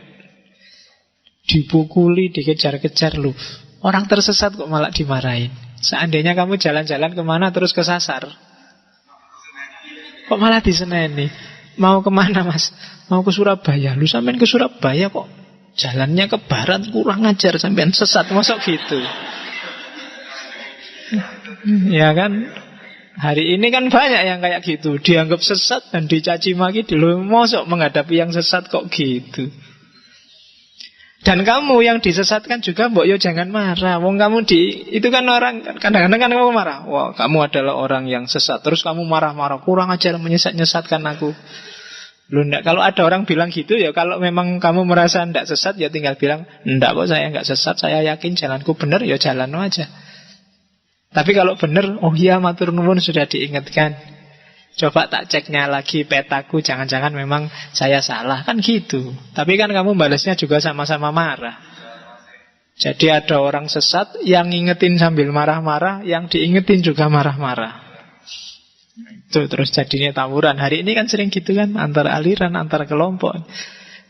dipukuli, dikejar-kejar loh. Orang tersesat kok malah dimarahin. Seandainya kamu jalan-jalan kemana terus kesasar, kok malah diseneni. Mau kemana mas? Mau ke Surabaya. Lu sampean ke Surabaya kok jalannya ke barat, kurang ajar, sampean sesat. Masuk gitu. Ya kan? Hari ini kan banyak yang kayak gitu, dianggap sesat dan dicaci maki. Lu mosok menghadapi yang sesat kok gitu. Dan kamu yang disesatkan juga mbok yo jangan marah. Wong kamu itu kan orang kadang-kadang kan kamu marah. Wah, kamu adalah orang yang sesat. Terus kamu marah-marah, kurang ajar menyesatkan aku. Lu ndak, kalau ada orang bilang gitu ya, kalau memang kamu merasa ndak sesat ya tinggal bilang, ndak kok saya nggak sesat, saya yakin jalanku benar, ya jalan aja. Tapi kalau benar, oh iya matur nuwun sudah diingatkan. Coba tak ceknya lagi petaku, jangan-jangan memang saya salah, kan gitu. Tapi kan kamu balasnya juga sama-sama marah. Jadi ada orang sesat yang ngingetin sambil marah-marah, yang diingetin juga marah-marah. Itu terus jadinya tawuran. Hari ini kan sering gitu kan, antara aliran, antara kelompok.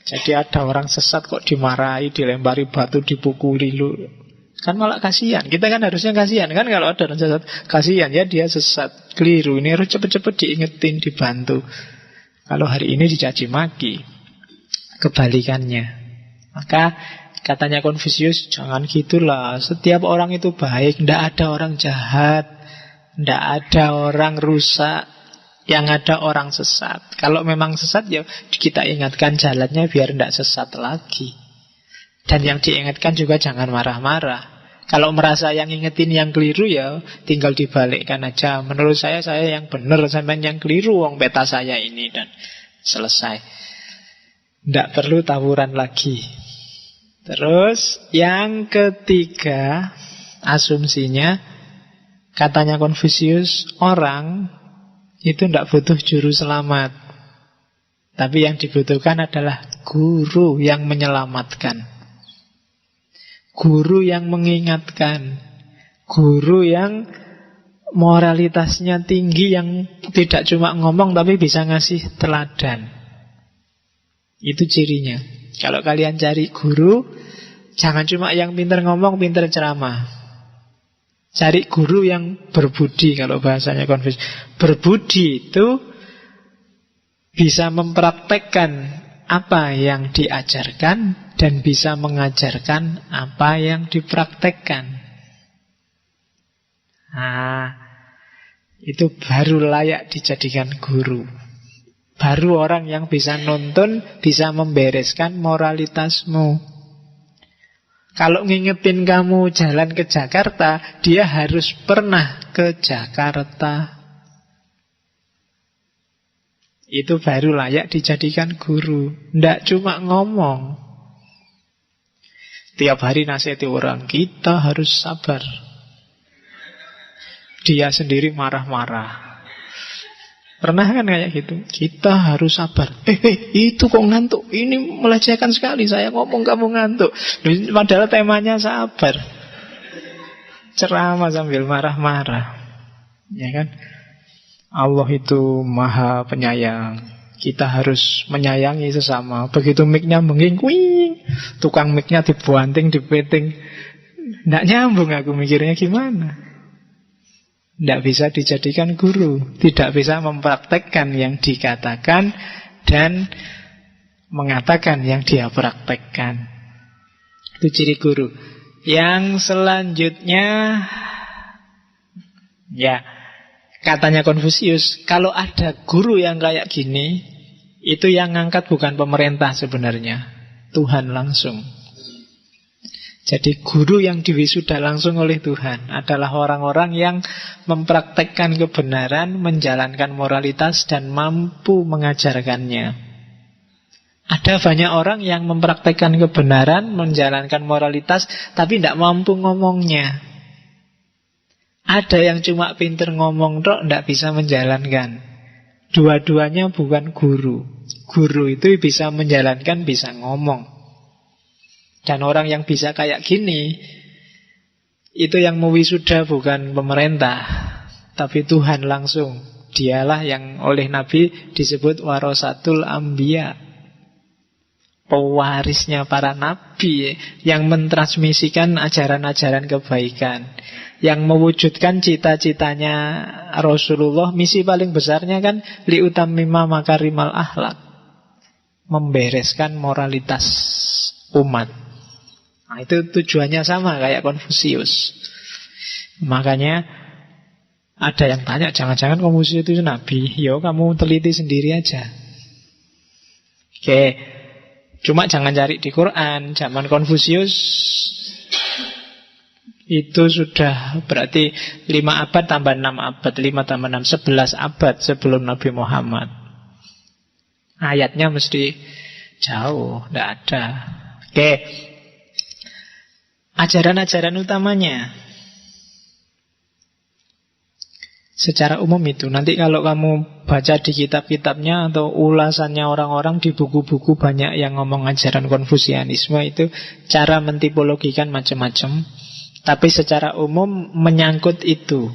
Jadi ada orang sesat kok dimarahi, dilempari batu, dipukuli lu. Kan malah kasihan. Kita kan harusnya kasihan kan kalau ada orang sesat. Kasihan ya dia sesat, keliru. Ini harus cepet-cepet diingetin, dibantu. Kalau hari ini dicaci maki, kebalikannya. Maka katanya Konfusius, jangan gitulah, setiap orang itu baik, tidak ada orang jahat, tidak ada orang rusak, yang ada orang sesat. Kalau memang sesat, ya kita ingatkan jalannya biar tidak sesat lagi. Dan yang diingatkan juga jangan marah-marah. Kalau merasa yang ingetin yang keliru, ya tinggal dibalikkan aja. Menurut saya yang benar, sampean yang keliru, wong peta saya ini, dan selesai. Tidak perlu tawuran lagi. Terus yang ketiga, asumsinya, katanya Konfusius, orang itu tidak butuh juru selamat. Tapi yang dibutuhkan adalah guru yang menyelamatkan, guru yang mengingatkan, guru yang moralitasnya tinggi, yang tidak cuma ngomong tapi bisa ngasih teladan. Itu cirinya. Kalau kalian cari guru, jangan cuma yang pintar ngomong, pintar ceramah. Cari guru yang berbudi, kalau bahasanya Konfusius. Berbudi itu bisa mempraktekkan apa yang diajarkan dan bisa mengajarkan apa yang dipraktekkan. Nah, itu baru layak dijadikan guru. Baru orang yang bisa nuntun, bisa membereskan moralitasmu. Kalau ngingetin kamu jalan ke Jakarta, dia harus pernah ke Jakarta. Itu baru layak dijadikan guru. Tidak cuma ngomong. Tiap hari nasihati orang, kita harus sabar. Dia sendiri marah-marah. Pernah kan kayak gitu? Kita harus sabar. Itu kok ngantuk? Ini melecehkan sekali. Saya ngomong kamu ngantuk. Padahal temanya sabar. Ceramah sambil marah-marah. Ya kan? Allah itu maha penyayang. Kita harus menyayangi sesama. Begitu mic-nya mengingkuing, tukang mic-nya dibuanting, dipeting. Nggak nyambung, aku mikirnya gimana. Tidak bisa dijadikan guru. Tidak bisa mempraktekkan yang dikatakan dan mengatakan yang dia praktekkan. Itu ciri guru. Yang selanjutnya, ya, katanya Konfusius, kalau ada guru yang kayak gini, itu yang ngangkat bukan pemerintah sebenarnya, Tuhan langsung. Jadi guru yang diwisuda langsung oleh Tuhan adalah orang-orang yang mempraktekkan kebenaran, menjalankan moralitas, dan mampu mengajarkannya. Ada banyak orang yang mempraktekkan kebenaran, menjalankan moralitas, tapi tidak mampu ngomongnya. Ada yang cuma pinter ngomong tok, tidak bisa menjalankan. Dua-duanya bukan guru. Guru itu bisa menjalankan, bisa ngomong. Dan orang yang bisa kayak gini, itu yang mewisuda bukan pemerintah, tapi Tuhan langsung. Dialah yang oleh Nabi disebut warasatul anbiya, pewarisnya para nabi, yang mentransmisikan ajaran-ajaran kebaikan, yang mewujudkan cita-citanya Rasulullah. Misi paling besarnya kan liutammima makarimal akhlak, membereskan moralitas umat. Nah, itu tujuannya sama kayak Konfusius. Makanya ada yang tanya, jangan-jangan Konfusius itu nabi. Yo, kamu teliti sendiri aja. Oke. Cuma jangan cari di Quran. Zaman Konfusius itu sudah berarti 5 abad tambah 6 abad, 5 tambah 6, 11 abad sebelum Nabi Muhammad. Ayatnya mesti jauh, tidak ada. Oke. Ajaran-ajaran utamanya secara umum itu. Nanti kalau kamu baca di kitab-kitabnya atau ulasannya orang-orang di buku-buku, banyak yang ngomong ajaran Konfusianisme itu cara mentipologikan macam-macam. Tapi secara umum menyangkut itu.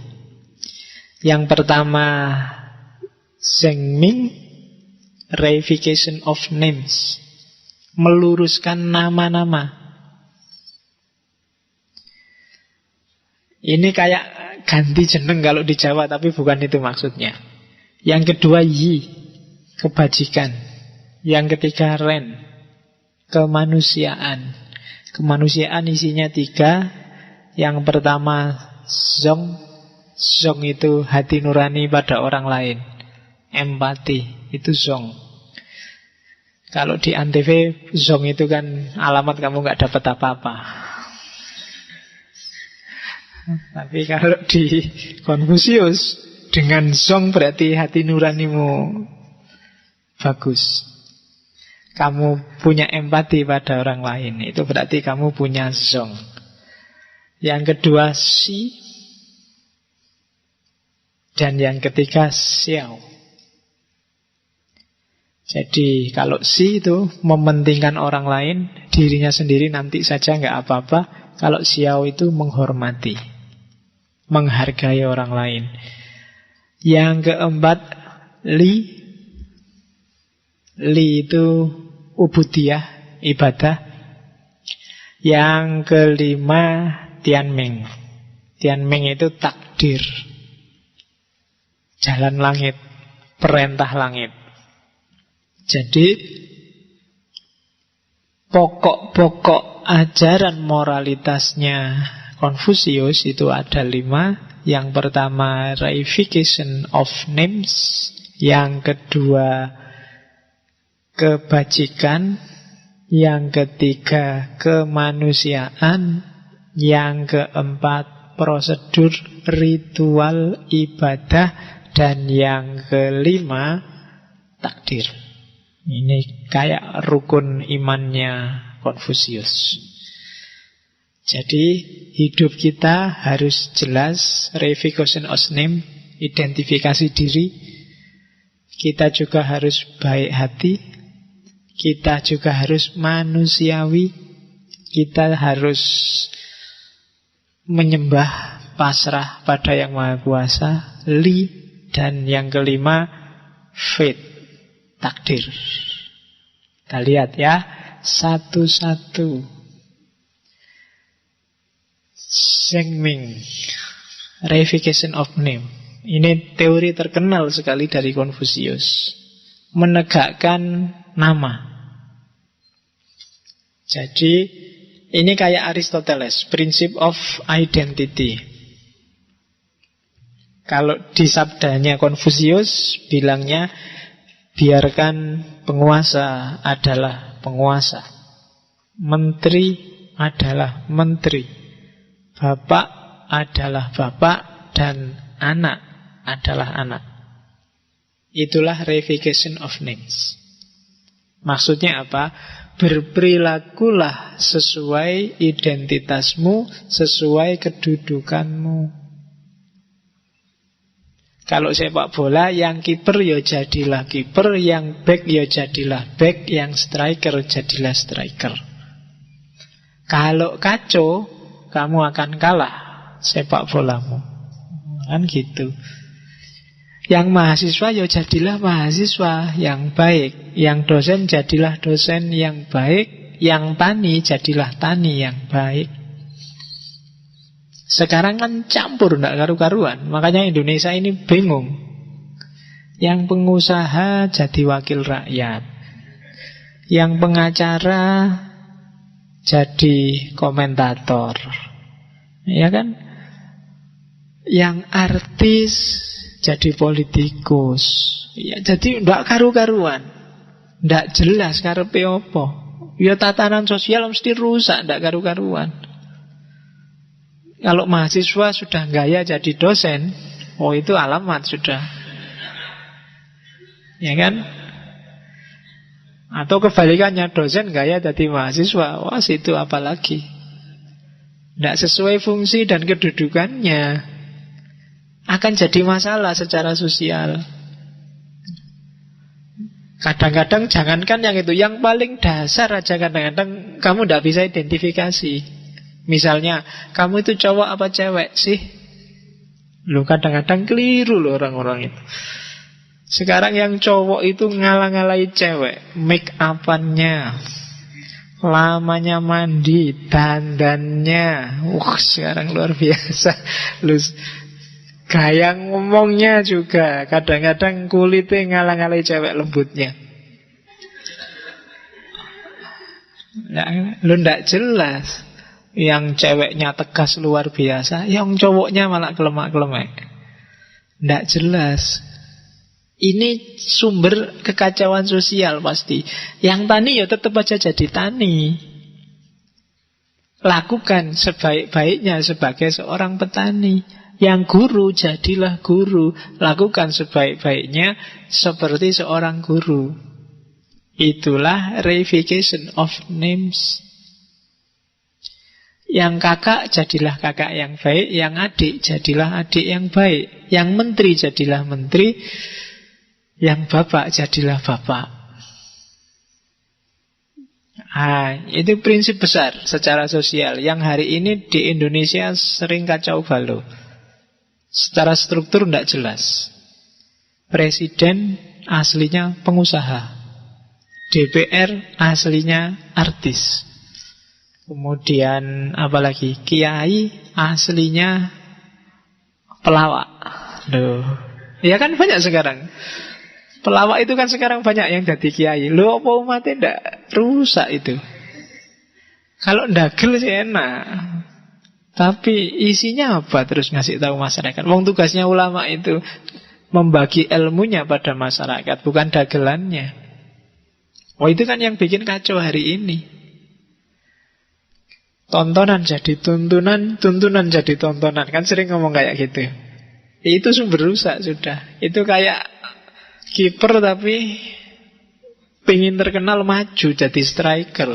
Yang pertama, Zhengming, reification of names, meluruskan nama-nama. Ini kayak ganti jeneng kalau di Jawa, tapi bukan itu maksudnya. Yang kedua, Yi, kebajikan. Yang ketiga ren, kemanusiaan. Kemanusiaan isinya 3. Yang pertama zong. Zong itu hati nurani pada orang lain. Empati, itu zong. Kalau di Antv, zong itu kan alamat kamu gak dapat apa-apa. Tapi kalau di Konfusius, dengan zong berarti hati nuranimu bagus. Kamu punya empati pada orang lain, itu berarti kamu punya zong. Yang kedua si. Dan yang ketiga xiao. Jadi kalau si itu mementingkan orang lain, dirinya sendiri nanti saja nggak apa-apa. Kalau xiao itu menghormati, menghargai orang lain. Yang keempat li. Li itu ubudiyah, ibadah. Yang kelima tianming. Tianming itu takdir, jalan langit, perintah langit. Jadi pokok-pokok ajaran moralitasnya Konfusius itu ada 5. Yang pertama reification of names. Yang kedua kebajikan. Yang ketiga kemanusiaan. Yang keempat prosedur ritual ibadah. Dan yang kelima takdir. Ini kayak rukun imannya Konfusius. Jadi hidup kita harus jelas, reification of name, identifikasi diri. Kita juga harus baik hati. Kita juga harus manusiawi. Kita harus menyembah, pasrah pada Yang Maha Kuasa. Li. Dan yang kelima fate, takdir. Kita lihat ya, satu-satu. Zhengming, reification of name. Ini teori terkenal sekali dari Konfusius. Menegakkan nama. Jadi ini kayak Aristoteles, principle of identity. Kalau di sabdanya Konfusius bilangnya, biarkan penguasa adalah penguasa, menteri adalah menteri, bapak adalah bapak, dan anak adalah anak. Itulah reification of names. Maksudnya apa? Berperilakulah sesuai identitasmu, sesuai kedudukanmu. Kalau sepak bola, yang kiper ya jadilah kiper, yang back ya jadilah back, yang striker jadilah striker. Kalau kacau, kamu akan kalah sepak bolamu. Kan gitu. Yang mahasiswa ya jadilah mahasiswa yang baik, yang dosen jadilah dosen yang baik, yang tani jadilah tani yang baik. Sekarang kan campur, tidak karu-karuan. Makanya Indonesia ini bingung. Yang pengusaha jadi wakil rakyat, yang pengacara jadi komentator, ya kan? Yang artis jadi politikus. Ya, jadi tidak karu-karuan, tidak jelas karepe apa. Ya tatanan sosial mesti rusak, tidak karu-karuan. Kalau mahasiswa sudah gaya jadi dosen, oh itu alamat sudah, ya kan? Atau kebalikannya, dosen gaya jadi mahasiswa, wah itu apalagi. Tidak sesuai fungsi dan kedudukannya, akan jadi masalah secara sosial. Kadang-kadang jangankan yang itu, yang paling dasar aja kadang-kadang kamu tidak bisa identifikasi. Misalnya, kamu itu cowok apa cewek sih? Loh, kadang-kadang keliru loh orang-orang itu. Sekarang yang cowok itu ngalah-ngalahi cewek, make up-annya, lamanya mandi, dandannya. Wah, sekarang luar biasa. Gaya ngomongnya juga kadang-kadang kulitnya ngalang-alangi cewek lembutnya. Lu ndak jelas. Yang ceweknya tegas luar biasa, yang cowoknya malah kelemak-kelemek. Ndak jelas. Ini sumber kekacauan sosial pasti. Yang tani ya tetap aja jadi tani. Lakukan sebaik-baiknya sebagai seorang petani. Yang guru, jadilah guru. Lakukan sebaik-baiknya seperti seorang guru. Itulah reification of names. Yang kakak, jadilah kakak yang baik. Yang adik, jadilah adik yang baik. Yang menteri, jadilah menteri. Yang bapak, jadilah bapak. Itu prinsip besar secara sosial yang hari ini di Indonesia sering kacau balau. Secara struktur tidak jelas. Presiden aslinya pengusaha, DPR aslinya artis. Kemudian apalagi kiai aslinya pelawak. Loh, ya kan banyak sekarang. Pelawak itu kan sekarang banyak yang jadi kiai. Loh, apa umatnya tidak rusak itu? Kalau ndagel sih enak. Tapi isinya apa terus ngasih tahu masyarakat? Wong tugasnya ulama itu membagi ilmunya pada masyarakat, bukan dagelannya. Oh, itu kan yang bikin kacau hari ini. Tontonan jadi tuntunan, tuntunan jadi tontonan. Kan sering ngomong kayak gitu. Itu sumber rusak sudah. Itu kayak kiper tapi pingin terkenal maju jadi striker.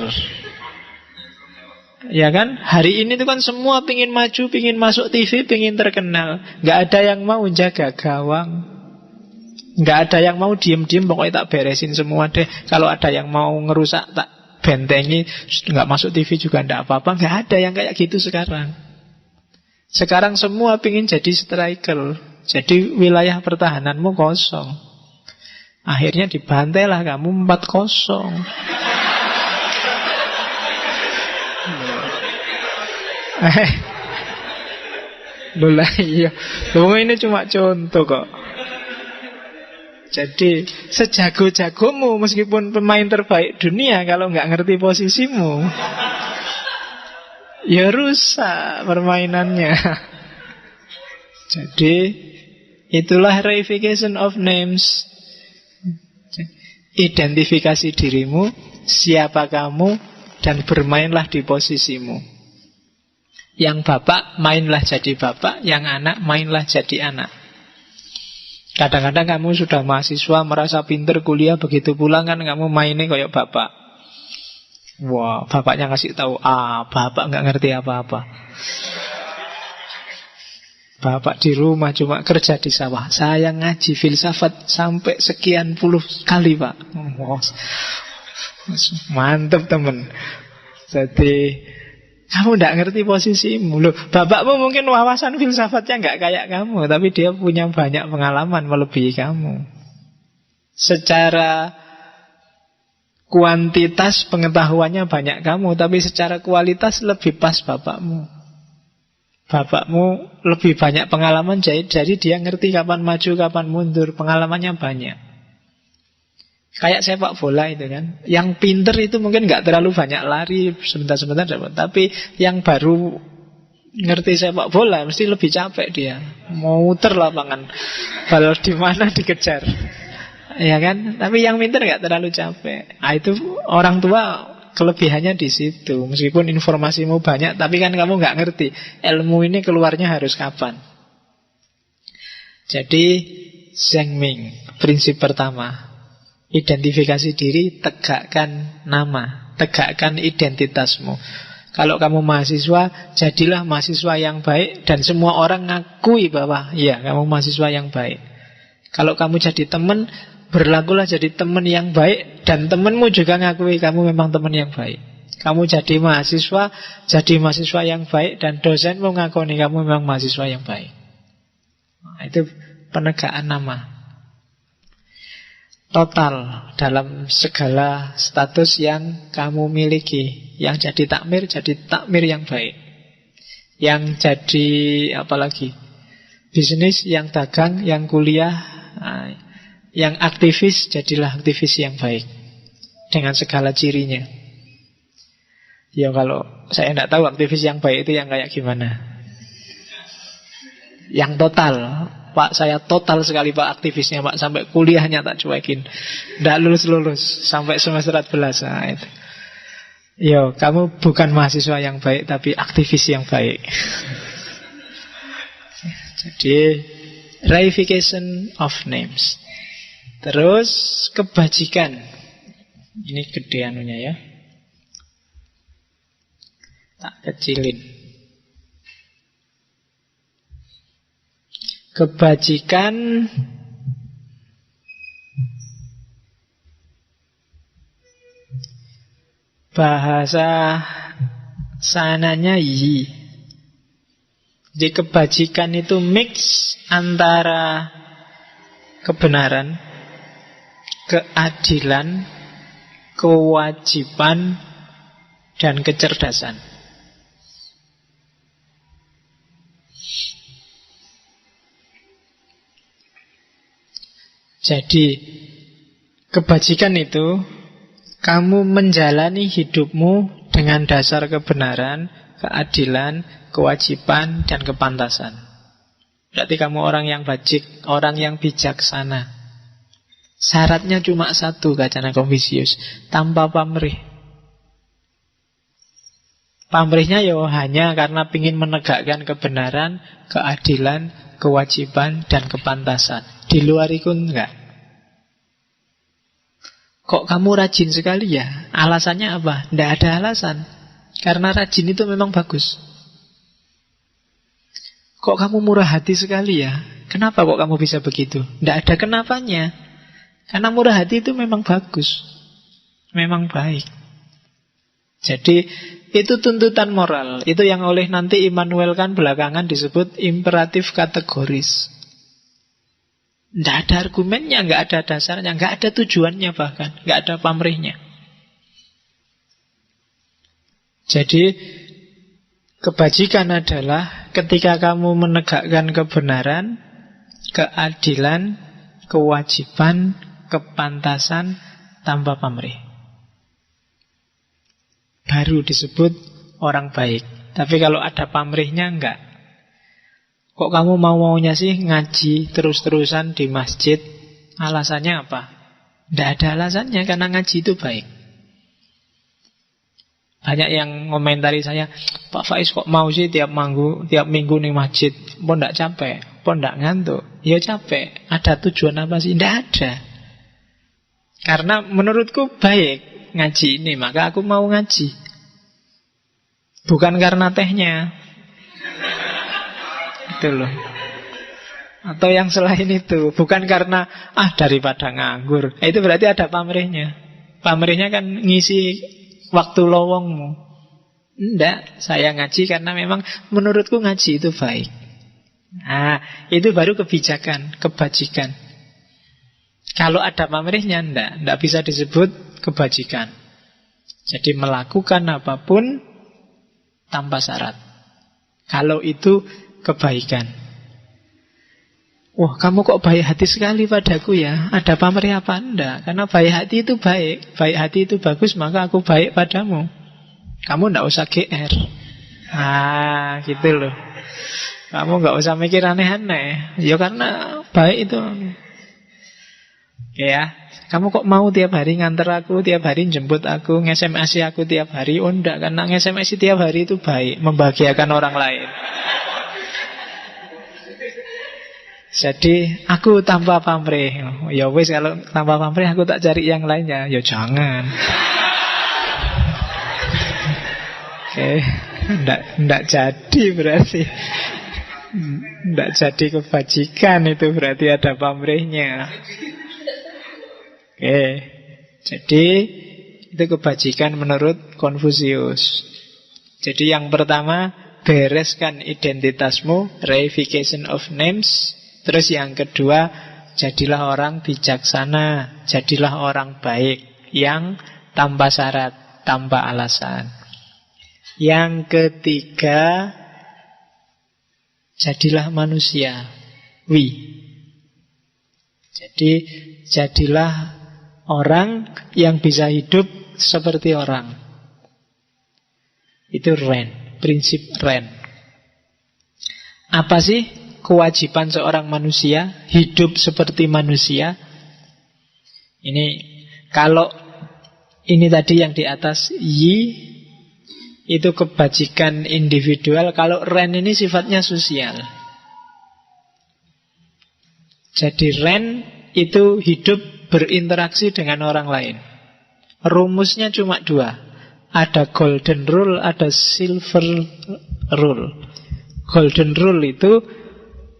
Ya kan? Hari ini tuh kan semua pingin maju, pingin masuk TV, pingin terkenal. Gak ada yang mau jaga gawang. Gak ada yang mau diem-diem, pokoknya tak beresin semua deh. Kalau ada yang mau ngerusak tak bentengi, gak masuk TV juga gak apa-apa. Gak ada yang kayak gitu sekarang. Sekarang semua pingin jadi striker. Jadi wilayah pertahananmu kosong. Akhirnya dibantailah kamu 4-0. Loh iya. Loh, ini cuma contoh kok. Jadi sejago-jagomu meskipun pemain terbaik dunia, kalau nggak ngerti posisimu, ya rusak permainannya. Jadi itulah reification of names. Identifikasi dirimu, siapa kamu, dan bermainlah di posisimu. Yang bapak, mainlah jadi bapak. Yang anak, mainlah jadi anak. Kadang-kadang kamu sudah mahasiswa, merasa pinter kuliah, begitu pulang kan kamu mainnya kayak bapak. Wah, bapaknya ngasih tahu bapak nggak ngerti apa-apa. Bapak di rumah cuma kerja di sawah. Saya ngaji filsafat sampai sekian puluh kali, Pak. Mantep temen. Jadi kamu tidak ngerti posisimu. Loh, bapakmu mungkin wawasan filsafatnya nggak kayak kamu, tapi dia punya banyak pengalaman melebihi kamu. Secara kuantitas pengetahuannya banyak kamu, tapi secara kualitas lebih pas bapakmu. Bapakmu lebih banyak pengalaman, jadi dia ngerti kapan maju, kapan mundur. Pengalamannya banyak. Kayak sepak bola itu kan. Yang pinter itu mungkin gak terlalu banyak lari, sebentar-sebentar dapat. Tapi yang baru ngerti sepak bola mesti lebih capek dia. Mau muter lapangan, bal di mana dikejar. Ya kan? Tapi yang pinter gak terlalu capek. Itu orang tua kelebihannya di situ. Meskipun informasimu banyak, tapi kan kamu gak ngerti ilmu ini keluarnya harus kapan. Jadi Zhengming, prinsip pertama, identifikasi diri, tegakkan nama, tegakkan identitasmu. Kalau kamu mahasiswa, jadilah mahasiswa yang baik, dan semua orang ngakui bahwa ya, kamu mahasiswa yang baik. Kalau kamu jadi teman, berlakulah jadi teman yang baik, dan temanmu juga ngakui kamu memang teman yang baik. Kamu jadi mahasiswa yang baik, dan dosenmu ngakuni kamu memang mahasiswa yang baik. Nah, itu penegakan nama total dalam segala status yang kamu miliki. Yang jadi takmir yang baik. Yang jadi apalagi bisnis, yang dagang, yang kuliah, yang aktivis, jadilah aktivis yang baik dengan segala cirinya. Ya kalau saya tidak tahu aktivis yang baik itu yang kayak gimana. Yang total, Pak, saya total sekali Pak aktivisnya Pak, sampai kuliahnya tak cuekin, tidak lulus-lulus sampai semester 14. Nah, itu. Yo, kamu bukan mahasiswa yang baik, tapi aktivis yang baik. Jadi reification of names. Terus kebajikan. Ini gede anunya ya, tak kecilin. Kebajikan bahasa sananya yi. Jadi kebajikan itu mix antara kebenaran, keadilan, kewajiban, dan kecerdasan. Jadi kebajikan itu kamu menjalani hidupmu dengan dasar kebenaran, keadilan, kewajiban, dan kepantasan. Berarti kamu orang yang bajik, orang yang bijaksana. Syaratnya cuma satu, kacana Konfusius, tanpa pamrih. Pamrihnya ya hanya karena ingin menegakkan kebenaran, keadilan, kewajiban, dan kepantasan. Di luar itu enggak. Kok kamu rajin sekali ya? Alasannya apa? Tidak ada alasan. Karena rajin itu memang bagus. Kok kamu murah hati sekali ya? Kenapa kok kamu bisa begitu? Tidak ada kenapanya. Karena murah hati itu memang bagus, memang baik. Jadi itu tuntutan moral. Itu yang oleh nanti Immanuel Kant belakangan disebut imperatif kategoris. Tidak ada argumennya, nggak ada dasarnya, nggak ada tujuannya bahkan, nggak ada pamrihnya. Jadi kebajikan adalah ketika kamu menegakkan kebenaran, keadilan, kewajiban, kepantasan tanpa pamrih. Baru disebut orang baik. Tapi kalau ada pamrihnya enggak. Kok kamu mau-maunya sih ngaji terus-terusan di masjid? Alasannya apa? Tidak ada alasannya, karena ngaji itu baik. Banyak yang ngomentari saya, Pak Faiz kok mau sih tiap minggu nih masjid? Pun tidak capek? Pun tidak ngantuk? Ya capek. Ada tujuan apa sih? Tidak ada. Karena menurutku baik ngaji ini, maka aku mau ngaji. Bukan karena tehnya. Itu loh. Atau yang selain itu. Bukan karena daripada nganggur. Itu berarti ada pamrihnya. Pamrihnya kan ngisi waktu lowongmu. Enggak, saya ngaji karena memang menurutku ngaji itu baik. Nah, itu baru kebijakan, kebajikan. Kalau ada pamrihnya enggak bisa disebut kebajikan. Jadi melakukan apapun tanpa syarat. Kalau itu kebaikan. Wah, kamu kok baik hati sekali padaku ya? Ada pamrih apa? Enggak. Karena baik hati itu baik. Baik hati itu bagus, maka aku baik padamu. Kamu enggak usah GR. Gitu loh. Kamu enggak usah mikir aneh-aneh. Ya karena baik itu. Oke ya. Kamu kok mau tiap hari nganter aku, tiap hari jemput aku, nge-SMS aku tiap hari? Oh enggak, karena nge-SMS tiap hari itu baik, membahagiakan orang lain. Jadi aku tanpa pamrih. Ya wis, kalau tanpa pamrih aku tak cari yang lainnya. Ya jangan. Oke, enggak jadi berarti. Enggak jadi kebajikan itu, berarti ada pamrihnya. Oke, jadi itu kebajikan menurut Konfusius. Jadi yang pertama, bereskan identitasmu, reification of names. Terus yang kedua, jadilah orang bijaksana, jadilah orang baik yang tanpa syarat, tanpa alasan. Yang ketiga, jadilah manusia. we. Jadi jadilah orang yang bisa hidup seperti orang. Itu Ren, prinsip Ren. Apa sih kewajiban seorang manusia hidup seperti manusia? Ini kalau ini tadi yang di atas yi itu kebajikan individual. Kalau Ren ini sifatnya sosial. Jadi Ren itu hidup berinteraksi dengan orang lain. Rumusnya cuma dua. Ada golden rule, ada silver rule. Golden rule itu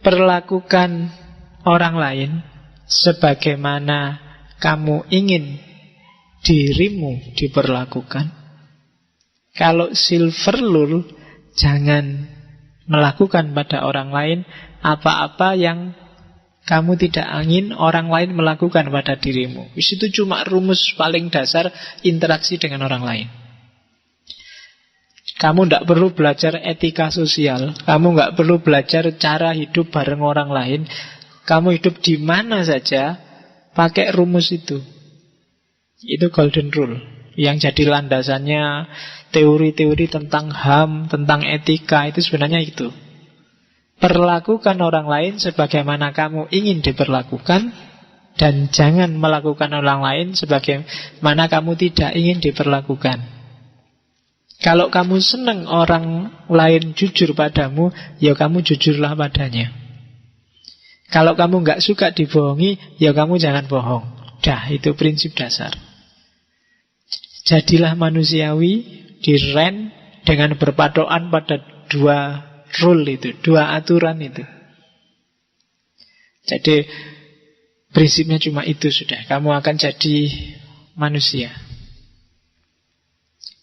perlakukan orang lain sebagaimana kamu ingin dirimu diperlakukan. Kalau silver rule, jangan melakukan pada orang lain apa-apa yang kamu tidak ingin orang lain melakukan pada dirimu. Itu cuma rumus paling dasar interaksi dengan orang lain. Kamu tidak perlu belajar etika sosial. Kamu tidak perlu belajar cara hidup bareng orang lain. Kamu hidup di mana saja pakai rumus itu. Itu golden rule. Yang jadi landasannya teori-teori tentang HAM, tentang etika. Itu sebenarnya itu. Perlakukan orang lain sebagaimana kamu ingin diperlakukan, dan jangan melakukan orang lain sebagaimana kamu tidak ingin diperlakukan. Kalau kamu senang orang lain jujur padamu, ya kamu jujurlah padanya. Kalau kamu nggak suka dibohongi, ya kamu jangan bohong. Dah, itu prinsip dasar. Jadilah manusiawi, diren dengan berpatokan pada dua rule itu, dua aturan itu. Jadi prinsipnya cuma itu sudah. Kamu akan jadi manusia.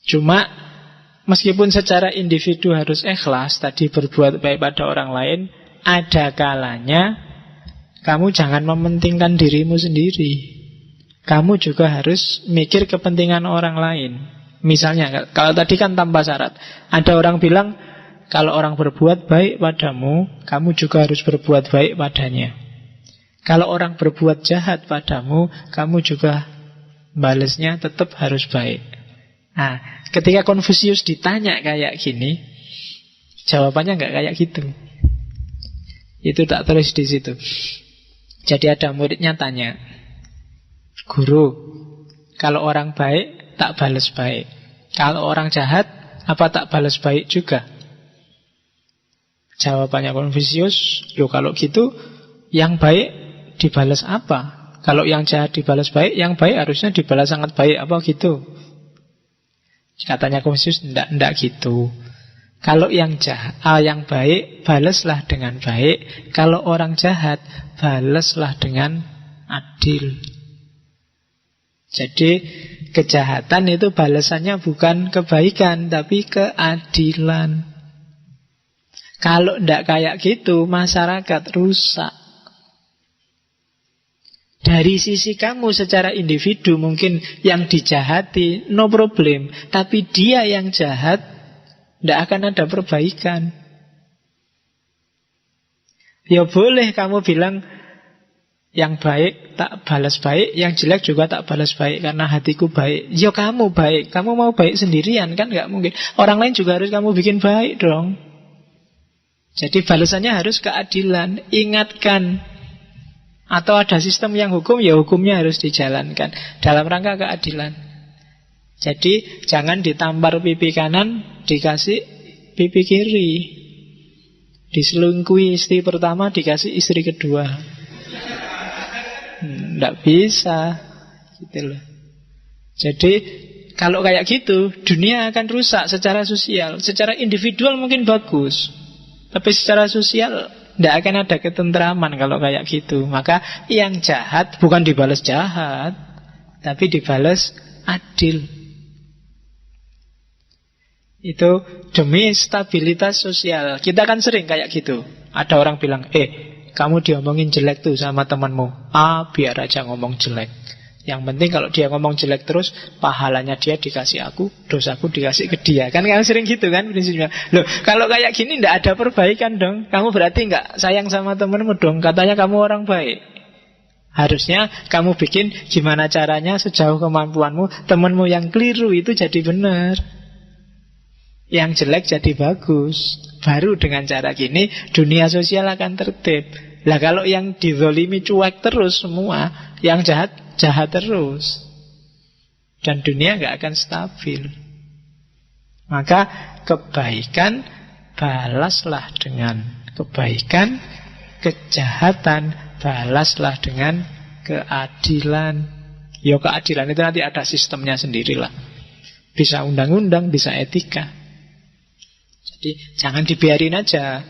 Cuma meskipun secara individu harus ikhlas, tadi berbuat baik pada orang lain, ada kalanya kamu jangan mementingkan dirimu sendiri. Kamu juga harus mikir kepentingan orang lain. Misalnya, kalau tadi kan tanpa syarat. Ada orang bilang, kalau orang berbuat baik padamu, kamu juga harus berbuat baik padanya. Kalau orang berbuat jahat padamu, kamu juga balesnya tetap harus baik. Nah, ketika Konfusius ditanya kayak gini, jawabannya nggak kayak gitu. Itu tak tulis di situ. Jadi ada muridnya tanya, guru, kalau orang baik tak balas baik, kalau orang jahat apa tak balas baik juga? Jawabannya Konfusius, loh kalau gitu yang baik dibalas apa? Kalau yang jahat dibalas baik, yang baik harusnya dibalas sangat baik, apa gitu? Katanya Konfusius, enggak gitu. Kalau yang jahat, yang baik balaslah dengan baik. Kalau orang jahat balaslah dengan adil. Jadi kejahatan itu balasannya bukan kebaikan, tapi keadilan. Kalau tidak kayak gitu, masyarakat rusak. Dari sisi kamu secara individu, mungkin yang dijahati no problem, tapi dia yang jahat, tidak akan ada perbaikan. Ya boleh kamu bilang, yang baik tak balas baik, yang jelek juga tak balas baik, karena hatiku baik. Ya kamu baik, kamu mau baik sendirian kan nggak mungkin. Orang lain juga harus kamu bikin baik dong. Jadi balasannya harus keadilan. Ingatkan. Atau ada sistem yang hukum, ya hukumnya harus dijalankan dalam rangka keadilan. Jadi jangan ditampar pipi kanan, dikasih pipi kiri. Diselingkuhi istri pertama, dikasih istri kedua. Tidak bisa gitu loh. Jadi kalau kayak gitu, dunia akan rusak secara sosial. Secara individual mungkin bagus, tapi secara sosial tidak akan ada ketentraman kalau kayak gitu. Maka yang jahat bukan dibalas jahat, tapi dibalas adil. Itu demi stabilitas sosial. Kita kan sering kayak gitu. Ada orang bilang, kamu diomongin jelek tuh sama temanmu. Biar aja ngomong jelek. Yang penting kalau dia ngomong jelek terus, pahalanya dia dikasih aku, dosaku dikasih ke dia. Kan kamu sering gitu kan prinsipnya. Loh, kalau kayak gini tidak ada perbaikan dong. Kamu berarti nggak sayang sama temenmu dong. Katanya kamu orang baik. Harusnya kamu bikin gimana caranya sejauh kemampuanmu, temenmu yang keliru itu jadi benar, yang jelek jadi bagus. Baru dengan cara gini dunia sosial akan tertib. Lah kalau yang dizolimi cuek terus semua, yang jahat jahat terus, dan dunia gak akan stabil. Maka kebaikan balaslah dengan kebaikan, kejahatan balaslah dengan keadilan. Ya keadilan itu nanti ada sistemnya sendirilah. Bisa undang-undang, bisa etika. Jadi jangan dibiarin aja,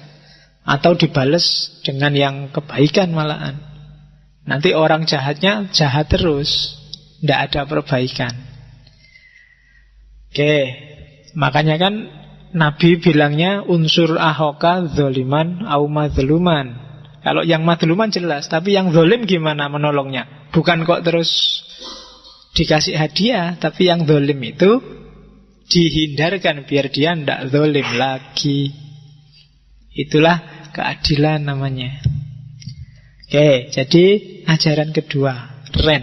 atau dibales dengan yang kebaikan malahan. Nanti orang jahatnya jahat terus, tidak ada perbaikan. Oke, makanya kan Nabi bilangnya unsur ahoka zoliman au mazluman. Kalau yang mazluman jelas, tapi yang zolim gimana menolongnya? Bukan kok terus dikasih hadiah, tapi yang zolim itu dihindarkan biar dia tidak zolim lagi. Itulah keadilan namanya. Oke, jadi ajaran kedua, Ren.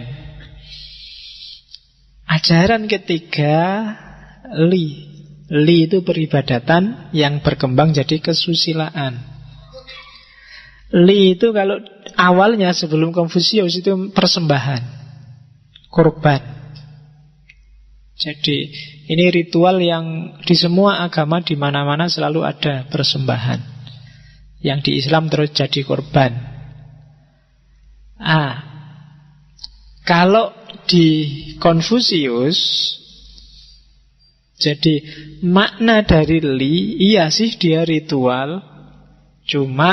Ajaran ketiga, Li. Li itu peribadatan yang berkembang jadi kesusilaan. Li itu kalau awalnya sebelum Konfusius itu persembahan, korban. Jadi ini ritual yang di semua agama di mana-mana selalu ada persembahan. Yang di Islam terus jadi korban. Kalau di Konfusius, jadi makna dari Li, iya sih dia ritual, cuma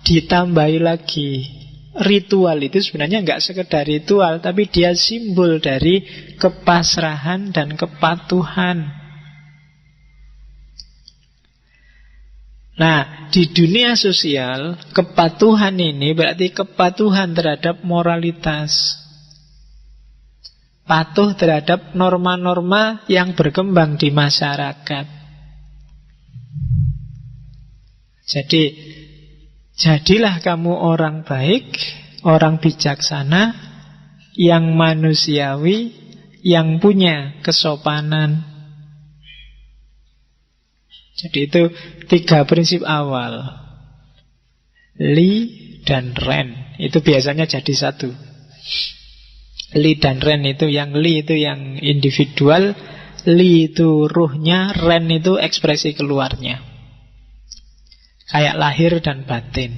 ditambahi lagi. Ritual itu sebenarnya nggak sekedar ritual, tapi dia simbol dari kepasrahan dan kepatuhan. Nah, di dunia sosial, kepatuhan ini berarti kepatuhan terhadap moralitas. Patuh terhadap norma-norma yang berkembang di masyarakat. Jadi, jadilah kamu orang baik, orang bijaksana, yang manusiawi, yang punya kesopanan. Jadi itu 3 prinsip awal. Li dan Ren itu biasanya jadi satu. Li dan Ren itu yang Li itu yang individual, Li itu ruhnya, Ren itu ekspresi keluarnya. Kayak lahir dan batin.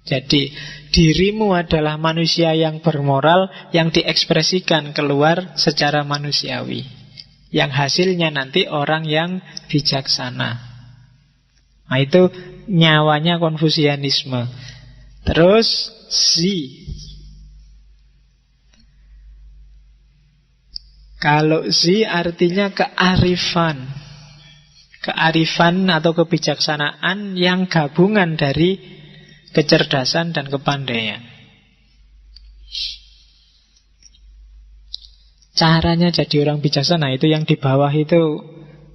Jadi dirimu adalah manusia yang bermoral, yang diekspresikan keluar secara manusiawi, yang hasilnya nanti orang yang bijaksana. Nah itu nyawanya Konfusianisme. Terus Zi. Kalau Zi artinya kearifan. Kearifan atau kebijaksanaan yang gabungan dari kecerdasan dan kepandaian. Caranya jadi orang bijaksana itu yang di bawah itu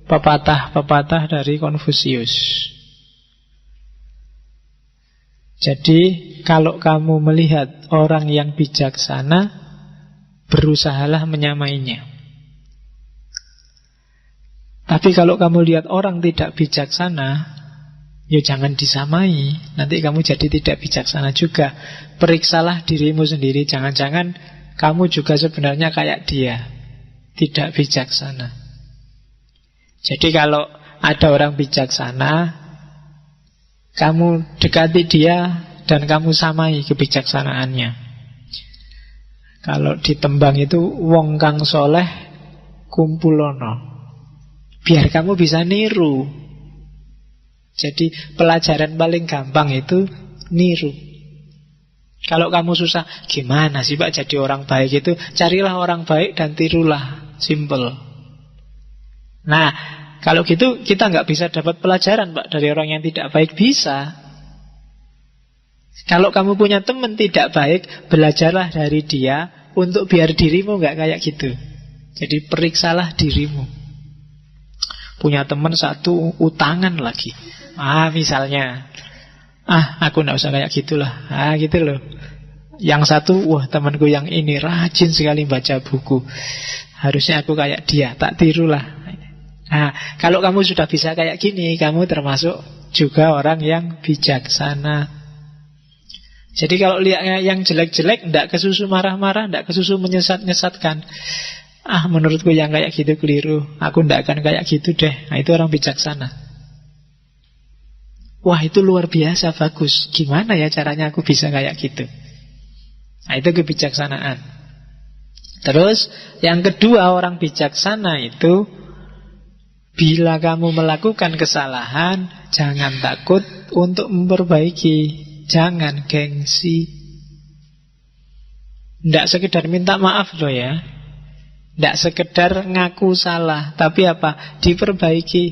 pepatah-pepatah dari Konfusius. Jadi kalau kamu melihat orang yang bijaksana, berusahalah menyamainya. Tapi kalau kamu lihat orang tidak bijaksana, ya jangan disamai. Nanti kamu jadi tidak bijaksana juga. Periksalah dirimu sendiri. Jangan-jangan kamu juga sebenarnya kayak dia, tidak bijaksana. Jadi kalau ada orang bijaksana, kamu dekati dia dan kamu samai kebijaksanaannya. Kalau ditembang itu wong kang soleh kumpulono, biar kamu bisa niru. Jadi pelajaran paling gampang itu niru. Kalau kamu susah, gimana sih Pak jadi orang baik itu? Carilah orang baik dan tirulah. Simple. Nah, kalau gitu kita nggak bisa dapat pelajaran Pak dari orang yang tidak baik. Bisa. Kalau kamu punya teman tidak baik, belajarlah dari dia, untuk biar dirimu nggak kayak gitu. Jadi periksalah dirimu. Punya teman satu utangan lagi. Misalnya, aku nggak usah kayak gitulah. Gitu loh. Yang satu, wah temanku yang ini rajin sekali baca buku. Harusnya aku kayak dia, tak tirulah. Kalau kamu sudah bisa kayak gini, kamu termasuk juga orang yang bijaksana. Jadi kalau lihat yang jelek-jelek, ndak kesusu marah-marah, ndak kesusu menyesat-nyesatkan. Menurutku yang kayak gitu keliru, aku ndak akan kayak gitu deh. Itu orang bijaksana. Wah, itu luar biasa bagus. Gimana ya caranya aku bisa kayak gitu? Itu kebijaksanaan. Terus yang kedua, orang bijaksana itu bila kamu melakukan kesalahan, jangan takut untuk memperbaiki. Jangan gengsi. Tidak sekedar minta maaf loh ya. Tidak sekedar ngaku salah. Tapi apa? Diperbaiki.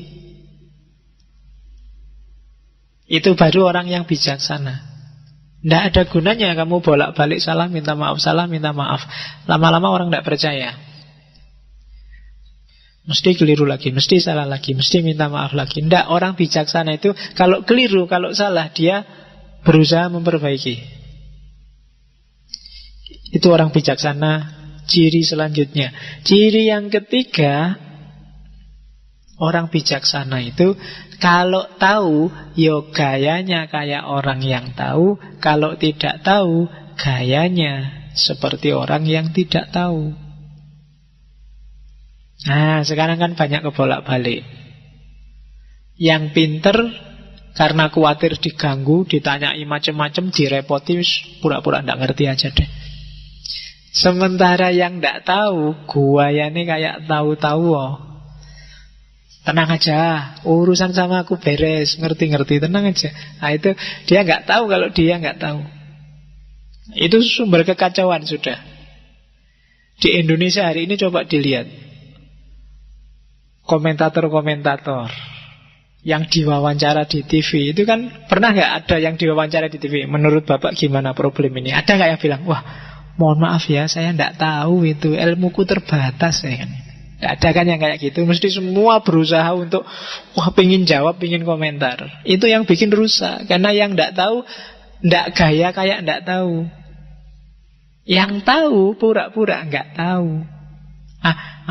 Itu baru orang yang bijaksana. Tidak ada gunanya kamu bolak-balik salah, minta maaf, salah, minta maaf. Lama-lama orang tidak percaya. Mesti keliru lagi, mesti salah lagi, mesti minta maaf lagi. Tidak, orang bijaksana itu kalau keliru, kalau salah, dia berusaha memperbaiki. Itu orang bijaksana. Ciri selanjutnya, ciri yang ketiga, orang bijaksana itu kalau tahu, gayanya kayak orang yang tahu. Kalau tidak tahu, gayanya seperti orang yang tidak tahu. Sekarang kan banyak kebolak-balik. Yang pinter karena khawatir diganggu, ditanyai macam-macam, direpoti, pura-pura tidak ngerti aja deh. Sementara yang tidak tahu, guayane kayak tahu-tahu. Tenang aja, urusan sama aku beres, ngerti-ngerti, tenang aja. Itu dia nggak tahu kalau dia nggak tahu. Itu sumber kekacauan sudah. Di Indonesia hari ini coba dilihat komentator-komentator yang diwawancara di TV itu kan pernah nggak ada yang diwawancara di TV? Menurut Bapak gimana problem ini? Ada nggak yang bilang, wah mohon maaf ya, saya nggak tahu itu, ilmuku terbatas ya kan? Nggak ada kan yang kayak gitu. Mesti semua berusaha untuk pingin jawab, pingin komentar. Itu yang bikin rusak. Karena yang nggak tahu nggak gaya kayak nggak tahu. Yang tahu pura-pura nggak tahu.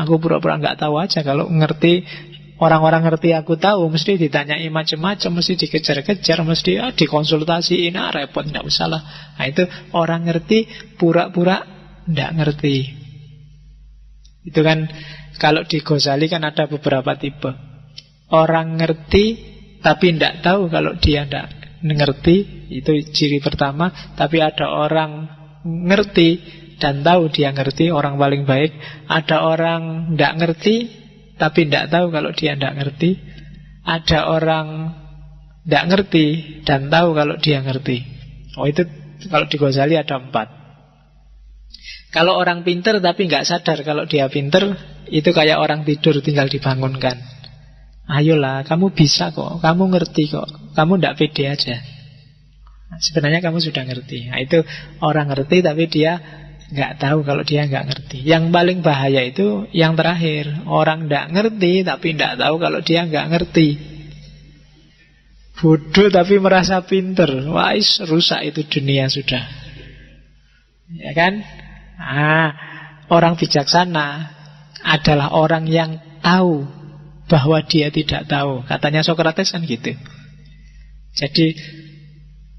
Aku pura-pura nggak tahu aja. Kalau ngerti, orang-orang ngerti aku tahu, mesti ditanyai macam-macam, mesti dikejar-kejar, mesti dikonsultasiin, repot, nggak usah lah. Itu orang ngerti pura-pura nggak ngerti. Itu kan kalau di Ghazali kan ada beberapa tipe. Orang ngerti tapi nggak tahu kalau dia nggak ngerti, itu ciri pertama. Tapi ada orang ngerti dan tahu dia ngerti, orang paling baik. Ada orang nggak ngerti tapi tidak tahu kalau dia tidak ngerti. Ada orang tidak ngerti dan tahu kalau dia ngerti. Itu kalau di Ghazali ada 4. Kalau orang pinter tapi nggak sadar kalau dia pinter, itu kayak orang tidur tinggal dibangunkan. Ayolah, kamu bisa kok, kamu ngerti kok, kamu tidak pede aja. Sebenarnya kamu sudah ngerti. Itu orang ngerti tapi dia nggak tahu kalau dia nggak ngerti. Yang paling bahaya itu yang terakhir, orang nggak ngerti tapi nggak tahu kalau dia nggak ngerti. Bodoh tapi merasa pinter. Wah, rusak itu dunia sudah. Ya kan? Orang bijaksana adalah orang yang tahu bahwa dia tidak tahu. Katanya Sokrates kan gitu. Jadi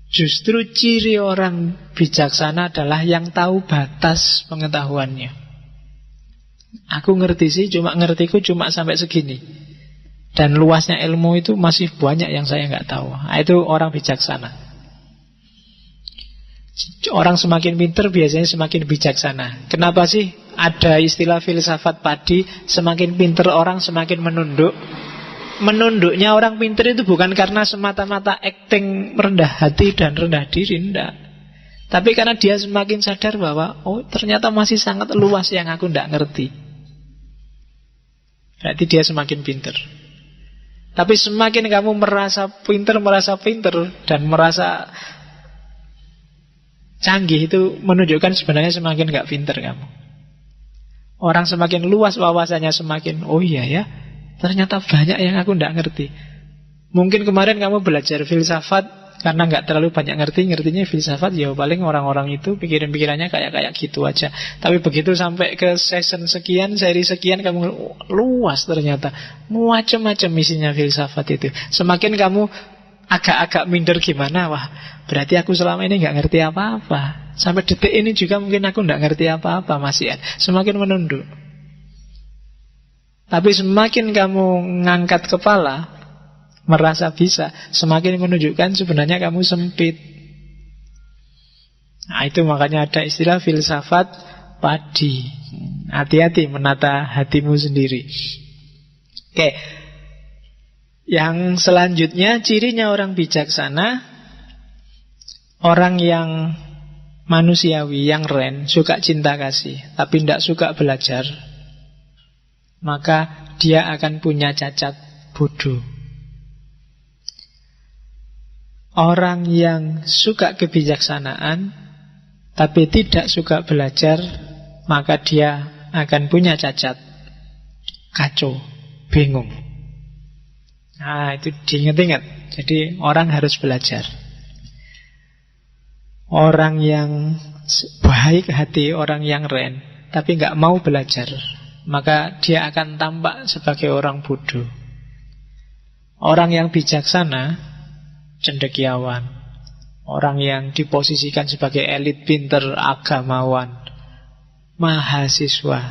justru ciri orang bijaksana adalah yang tahu batas pengetahuannya. Aku ngerti sih, ngertiku cuma sampai segini. Dan luasnya ilmu itu masih banyak yang saya nggak tahu. Itu orang bijaksana. Orang semakin pinter biasanya semakin bijaksana. Kenapa sih ada istilah filsafat padi, semakin pinter orang semakin menunduk? Menunduknya orang pinter itu bukan karena semata-mata acting rendah hati dan rendah diri, enggak. Tapi karena dia semakin sadar bahwa ternyata masih sangat luas yang aku enggak ngerti. Berarti dia semakin pinter. Tapi semakin kamu merasa pinter dan merasa canggih itu menunjukkan sebenarnya semakin gak pinter kamu. Orang semakin luas wawasannya, semakin, oh iya ya, ternyata banyak yang aku gak ngerti. Mungkin kemarin kamu belajar filsafat karena gak terlalu banyak ngertinya filsafat, ya paling orang-orang itu pikiran-pikirannya kayak gitu aja. Tapi begitu sampai ke season sekian, seri sekian, kamu luas ternyata, macam-macam isinya filsafat itu. Semakin kamu agak-agak minder gimana, wah berarti aku selama ini gak ngerti apa-apa. Sampai detik ini juga mungkin aku gak ngerti apa-apa, masih semakin menunduk. Tapi semakin kamu ngangkat kepala, merasa bisa, semakin menunjukkan sebenarnya kamu sempit. Nah itu makanya ada istilah filsafat padi. Hati-hati menata hatimu sendiri. Oke. Yang selanjutnya, cirinya orang bijaksana, orang yang manusiawi, yang ren, suka cinta kasih, tapi tidak suka belajar, maka dia akan punya cacat bodoh. Orang yang suka kebijaksanaan, tapi tidak suka belajar, maka dia akan punya cacat kacau, bingung. Nah itu diingat-ingat. Jadi orang harus belajar. Orang yang baik hati, orang yang ren, tapi gak mau belajar, maka dia akan tampak sebagai orang bodoh. Orang yang bijaksana, cendekiawan, orang yang diposisikan sebagai elit pinter, agamawan, mahasiswa,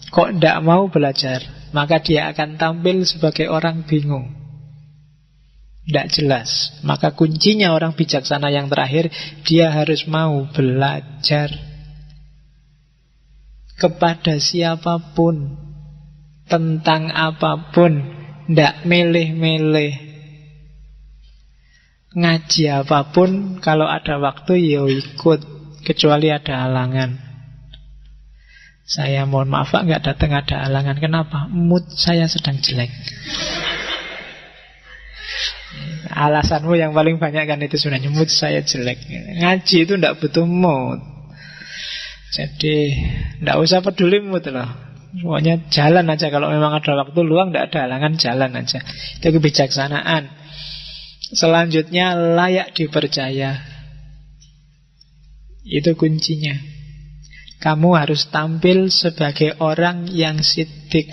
kok gak mau belajar, maka dia akan tampil sebagai orang bingung, tidak jelas. Maka kuncinya orang bijaksana yang terakhir, dia harus mau belajar kepada siapapun, tentang apapun, tidak milih-milih. Ngaji apapun, kalau ada waktu ya ikut, kecuali ada halangan. Saya mohon maaf Pak, nggak datang, ada halangan. Kenapa? Mood saya sedang jelek. Alasanmu yang paling banyak kan itu sebenarnya, mood saya jelek. Ngaji itu tidak butuh mood. Jadi tidak usah peduli mood loh. Semuanya jalan aja. Kalau memang ada waktu luang, tidak ada halangan, jalan aja. Itu kebijaksanaan. Selanjutnya layak dipercaya. Itu kuncinya. Kamu harus tampil sebagai orang yang sidik,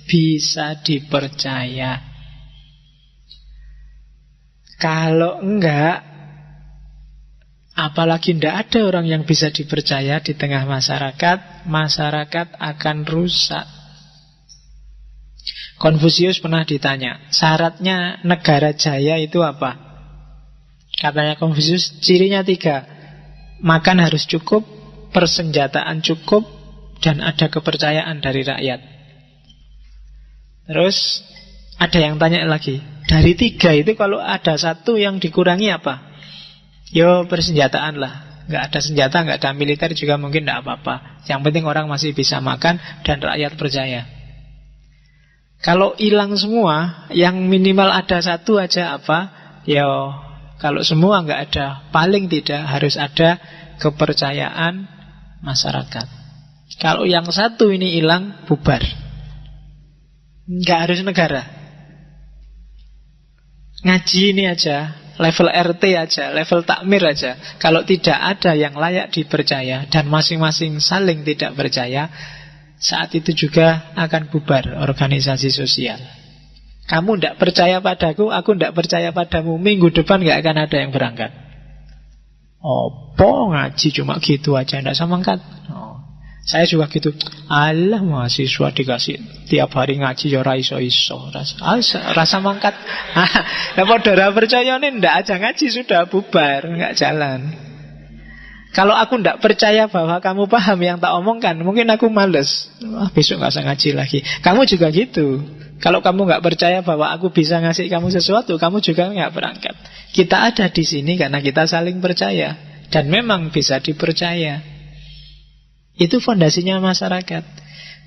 bisa dipercaya. Kalau enggak, apalagi tidak ada orang yang bisa dipercaya di tengah masyarakat, masyarakat akan rusak. Konfusius pernah ditanya, syaratnya negara jaya itu apa? Katanya Konfusius, cirinya 3. Makan harus cukup, persenjataan cukup, dan ada kepercayaan dari rakyat. Terus ada yang tanya lagi, dari 3 itu kalau ada 1 yang dikurangi apa? Yo persenjataan lah. Nggak ada senjata, nggak ada militer juga mungkin tidak apa-apa. Yang penting orang masih bisa makan dan rakyat percaya. Kalau hilang semua, yang minimal ada 1 aja apa? Yo kalau semua nggak ada, paling tidak harus ada kepercayaan masyarakat. Kalau yang 1 ini hilang, bubar. Nggak harus negara. Ngaji ini aja, level RT aja, level takmir aja, kalau tidak ada yang layak dipercaya dan masing-masing saling tidak percaya, saat itu juga akan bubar organisasi sosial. Kamu tidak percaya padaku, aku tidak percaya padamu, minggu depan gak akan ada yang berangkat. Opo ngaji cuma gitu aja, tidak sama mangkat. Saya juga gitu. Alah mahasiswa dikasih tiap hari ngaji ya ora iso-iso. Rasa mangkat. Lah padha ora percaya nih ndak aja ngaji sudah bubar, enggak jalan. Kalau aku ndak percaya bahwa kamu paham yang tak omongkan, mungkin aku males. Besok enggak usah ngaji lagi. Kamu juga gitu. Kalau kamu nggak percaya bahwa aku bisa ngasih kamu sesuatu, kamu juga nggak berangkat. Kita ada di sini karena kita saling percaya dan memang bisa dipercaya. Itu fondasinya masyarakat.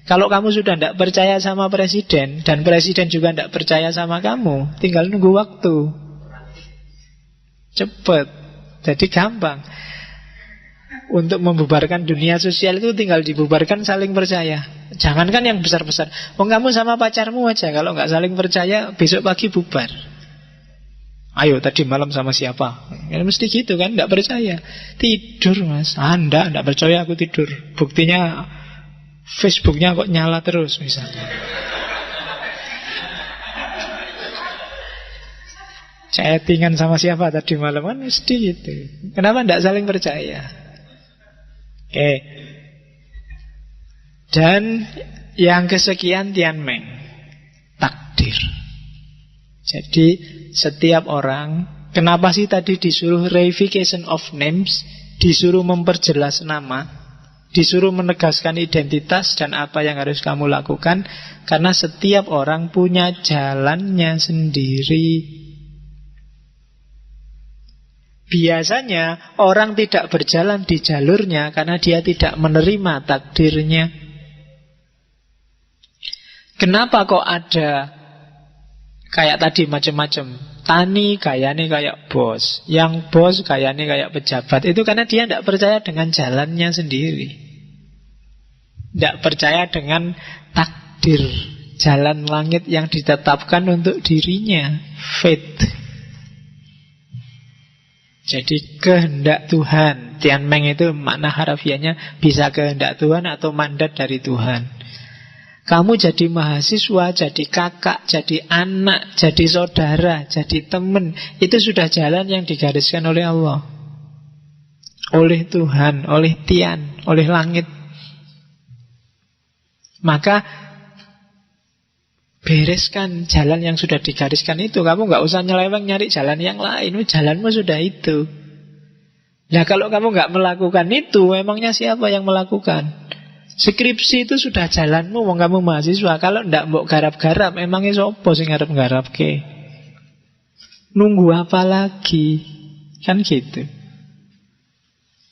Kalau kamu sudah tidak percaya sama presiden dan presiden juga tidak percaya sama kamu, tinggal nunggu waktu. Cepet. Jadi gampang. untuk membubarkan dunia sosial itu tinggal dibubarkan saling percaya. Jangankan yang besar-besar. Kamu sama pacarmu aja, kalau nggak saling percaya besok pagi bubar. Ayo tadi malam sama siapa? Ya, mesti gitu kan, nggak percaya. Tidur mas, Anda nggak percaya aku tidur. Buktinya Facebooknya kok nyala terus misalnya. Chattingan sama siapa tadi malam kan mesti gitu. Kenapa nggak saling percaya? Oke. Dan yang kesekian Tianmeng, takdir. Jadi setiap orang, kenapa sih tadi disuruh reification of names, disuruh memperjelas nama, disuruh menegaskan identitas dan apa yang harus kamu lakukan? Karena setiap orang punya jalannya sendiri. Biasanya orang tidak berjalan di jalurnya karena dia tidak menerima takdirnya. Kenapa kok ada kayak tadi macam-macam? Tani gayane kayak bos, yang bos gayane kayak pejabat. Itu karena dia tidak percaya dengan jalannya sendiri, tidak percaya dengan takdir, jalan langit yang ditetapkan untuk dirinya, fate. Jadi kehendak Tuhan. Tianmeng itu makna harafiahnya bisa kehendak Tuhan atau mandat dari Tuhan. Kamu jadi mahasiswa, jadi kakak, jadi anak, jadi saudara, jadi teman, itu sudah jalan yang digariskan oleh Allah, oleh Tuhan, oleh Tian, oleh langit. Maka bereskan jalan yang sudah digariskan itu. Kamu gak usah nyeleweng nyari jalan yang lain. Jalanmu sudah itu. Nah kalau kamu gak melakukan itu, emangnya siapa yang melakukan? Skripsi itu sudah jalanmu, wong kamu mahasiswa. Kalau ndak mbok garap-garap, emangnya sopo sing ngarep-garap ke? Nunggu apa lagi? Kan gitu.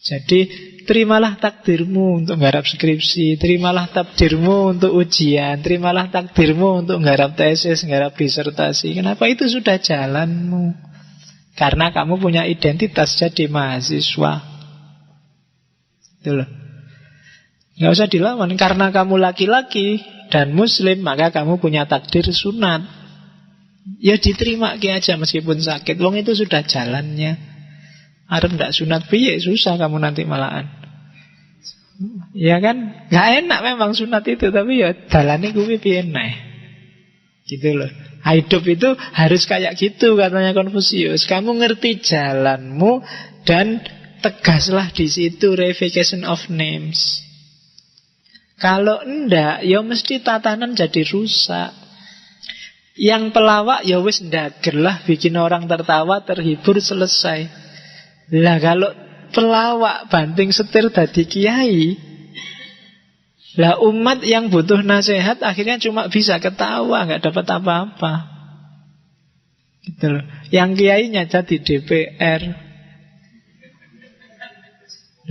Jadi terimalah takdirmu untuk nggarap skripsi, terimalah takdirmu untuk ujian, terimalah takdirmu untuk nggarap tesis, nggarap disertasi. Kenapa? Itu sudah jalanmu. Karena kamu punya identitas jadi mahasiswa. Itu loh. Nggak usah dilawan. Karena kamu laki-laki dan muslim, maka kamu punya takdir sunat. Ya diterima aja meskipun sakit. Wong itu sudah jalannya. Arep ndak sunat piye, susah kamu nanti malahan. Ya kan? Gak enak memang sunat itu, tapi ya dalane kuwi piye neh. Gitu loh. Hidup itu harus kayak gitu katanya Konfusius. Kamu ngerti jalanmu dan tegaslah di situ, reification of names. Kalau enggak, ya mesti tatanan jadi rusak. Yang pelawak ya wis ndagerlah, bikin orang tertawa, terhibur, selesai. Lah kalau pelawak banting setir dadi kiai, lah umat yang butuh nasihat akhirnya cuma bisa ketawa, nggak dapat apa-apa. Gitu loh. Yang kiainya jadi DPR,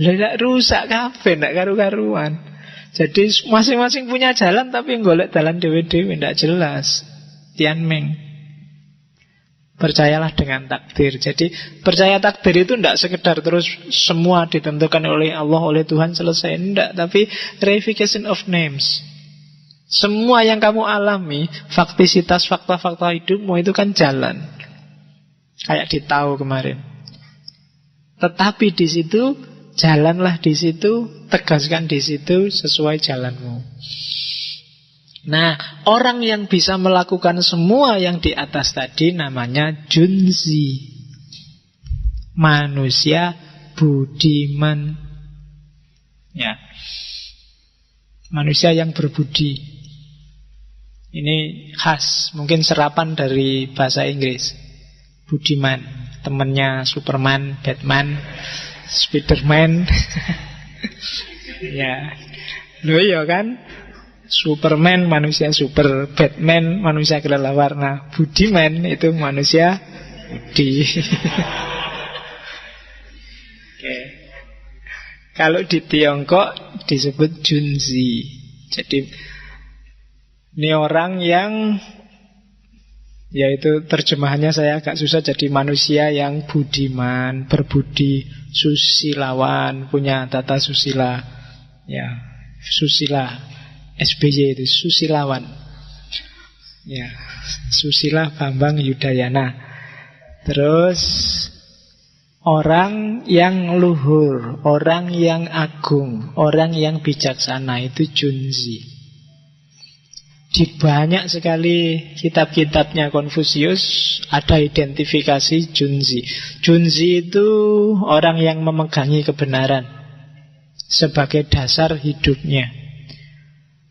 lah rusak kabeh, ndak karu-karuan. Jadi masing-masing punya jalan tapi golek jalan dewe-dewe, ndak jelas. Tianmeng. Percayalah dengan takdir. Jadi percaya takdir itu tidak sekedar terus semua ditentukan oleh Allah, oleh Tuhan, selesai. Tidak, tapi reification of names. Semua yang kamu alami, faktisitas, fakta-fakta hidupmu itu kan jalan. Kayak di Tau kemarin. Tetapi di situ, jalanlah di situ, tegaskan di situ sesuai jalanmu. Nah, orang yang bisa melakukan semua yang di atas tadi namanya Junzi. Manusia budiman. Ya. Manusia yang berbudi. Ini khas, mungkin serapan dari bahasa Inggris. Budiman, temannya Superman, Batman, Spiderman. Ya. Loh iya kan? Superman manusia super, Batman manusia kelelawar. Nah, Budiman itu manusia budi. Okay. Kalau di Tiongkok disebut Junzi. Jadi ini orang yang Yaitu terjemahannya saya agak susah, jadi manusia yang budiman, berbudi, susilawan, punya tata susila. Ya, susila. SBY itu susilawan. Ya, Susila Bambang Yudayana. Terus orang yang luhur, orang yang agung, orang yang bijaksana, itu Junzi. Di banyak sekali kitab-kitabnya Konfusius ada identifikasi Junzi. Junzi itu orang yang memegangi kebenaran sebagai dasar hidupnya.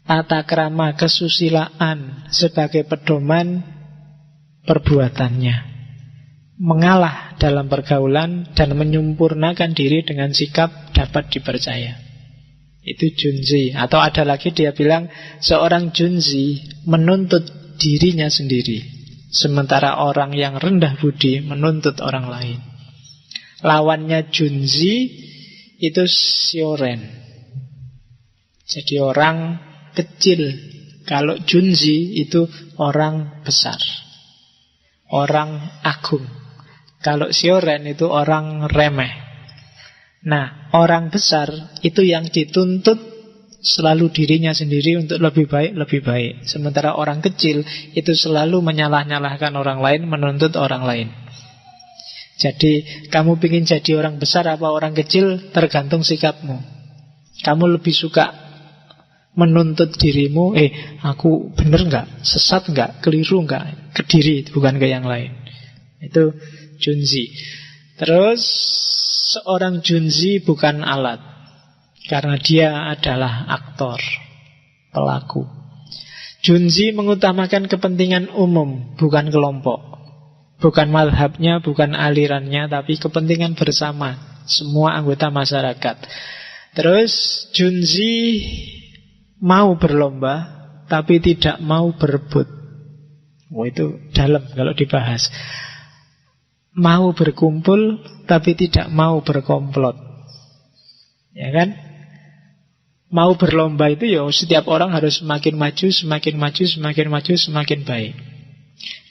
Tata krama kesusilaan sebagai pedoman perbuatannya. Mengalah dalam pergaulan dan menyempurnakan diri dengan sikap dapat dipercaya. Itu Junzi. Atau ada lagi dia bilang, seorang Junzi menuntut dirinya sendiri, sementara orang yang rendah budi menuntut orang lain. Lawannya Junzi itu Sioren. Jadi orang kecil. Kalau Junzi itu orang besar, orang agung. Kalau Sioren itu orang remeh. Nah, orang besar itu yang dituntut selalu dirinya sendiri untuk lebih baik. Sementara orang kecil itu selalu menyalah-nyalahkan orang lain, menuntut orang lain. Jadi, kamu ingin jadi orang besar apa orang kecil, tergantung sikapmu. Kamu lebih suka menuntut dirimu, aku bener nggak, sesat nggak, keliru nggak, ke diri, bukan ke yang lain. Itu Junzi. Terus seorang Junzi bukan alat, karena dia adalah aktor, pelaku. Junzi mengutamakan kepentingan umum, bukan kelompok. Bukan mazhabnya, bukan alirannya, tapi kepentingan bersama semua anggota masyarakat. Terus Junzi mau berlomba, tapi tidak mau berebut. Itu dalam kalau dibahas. Mau berkumpul tapi tidak mau berkomplot. Ya kan? Mau berlomba itu ya setiap orang harus semakin maju, semakin maju, semakin maju, semakin baik.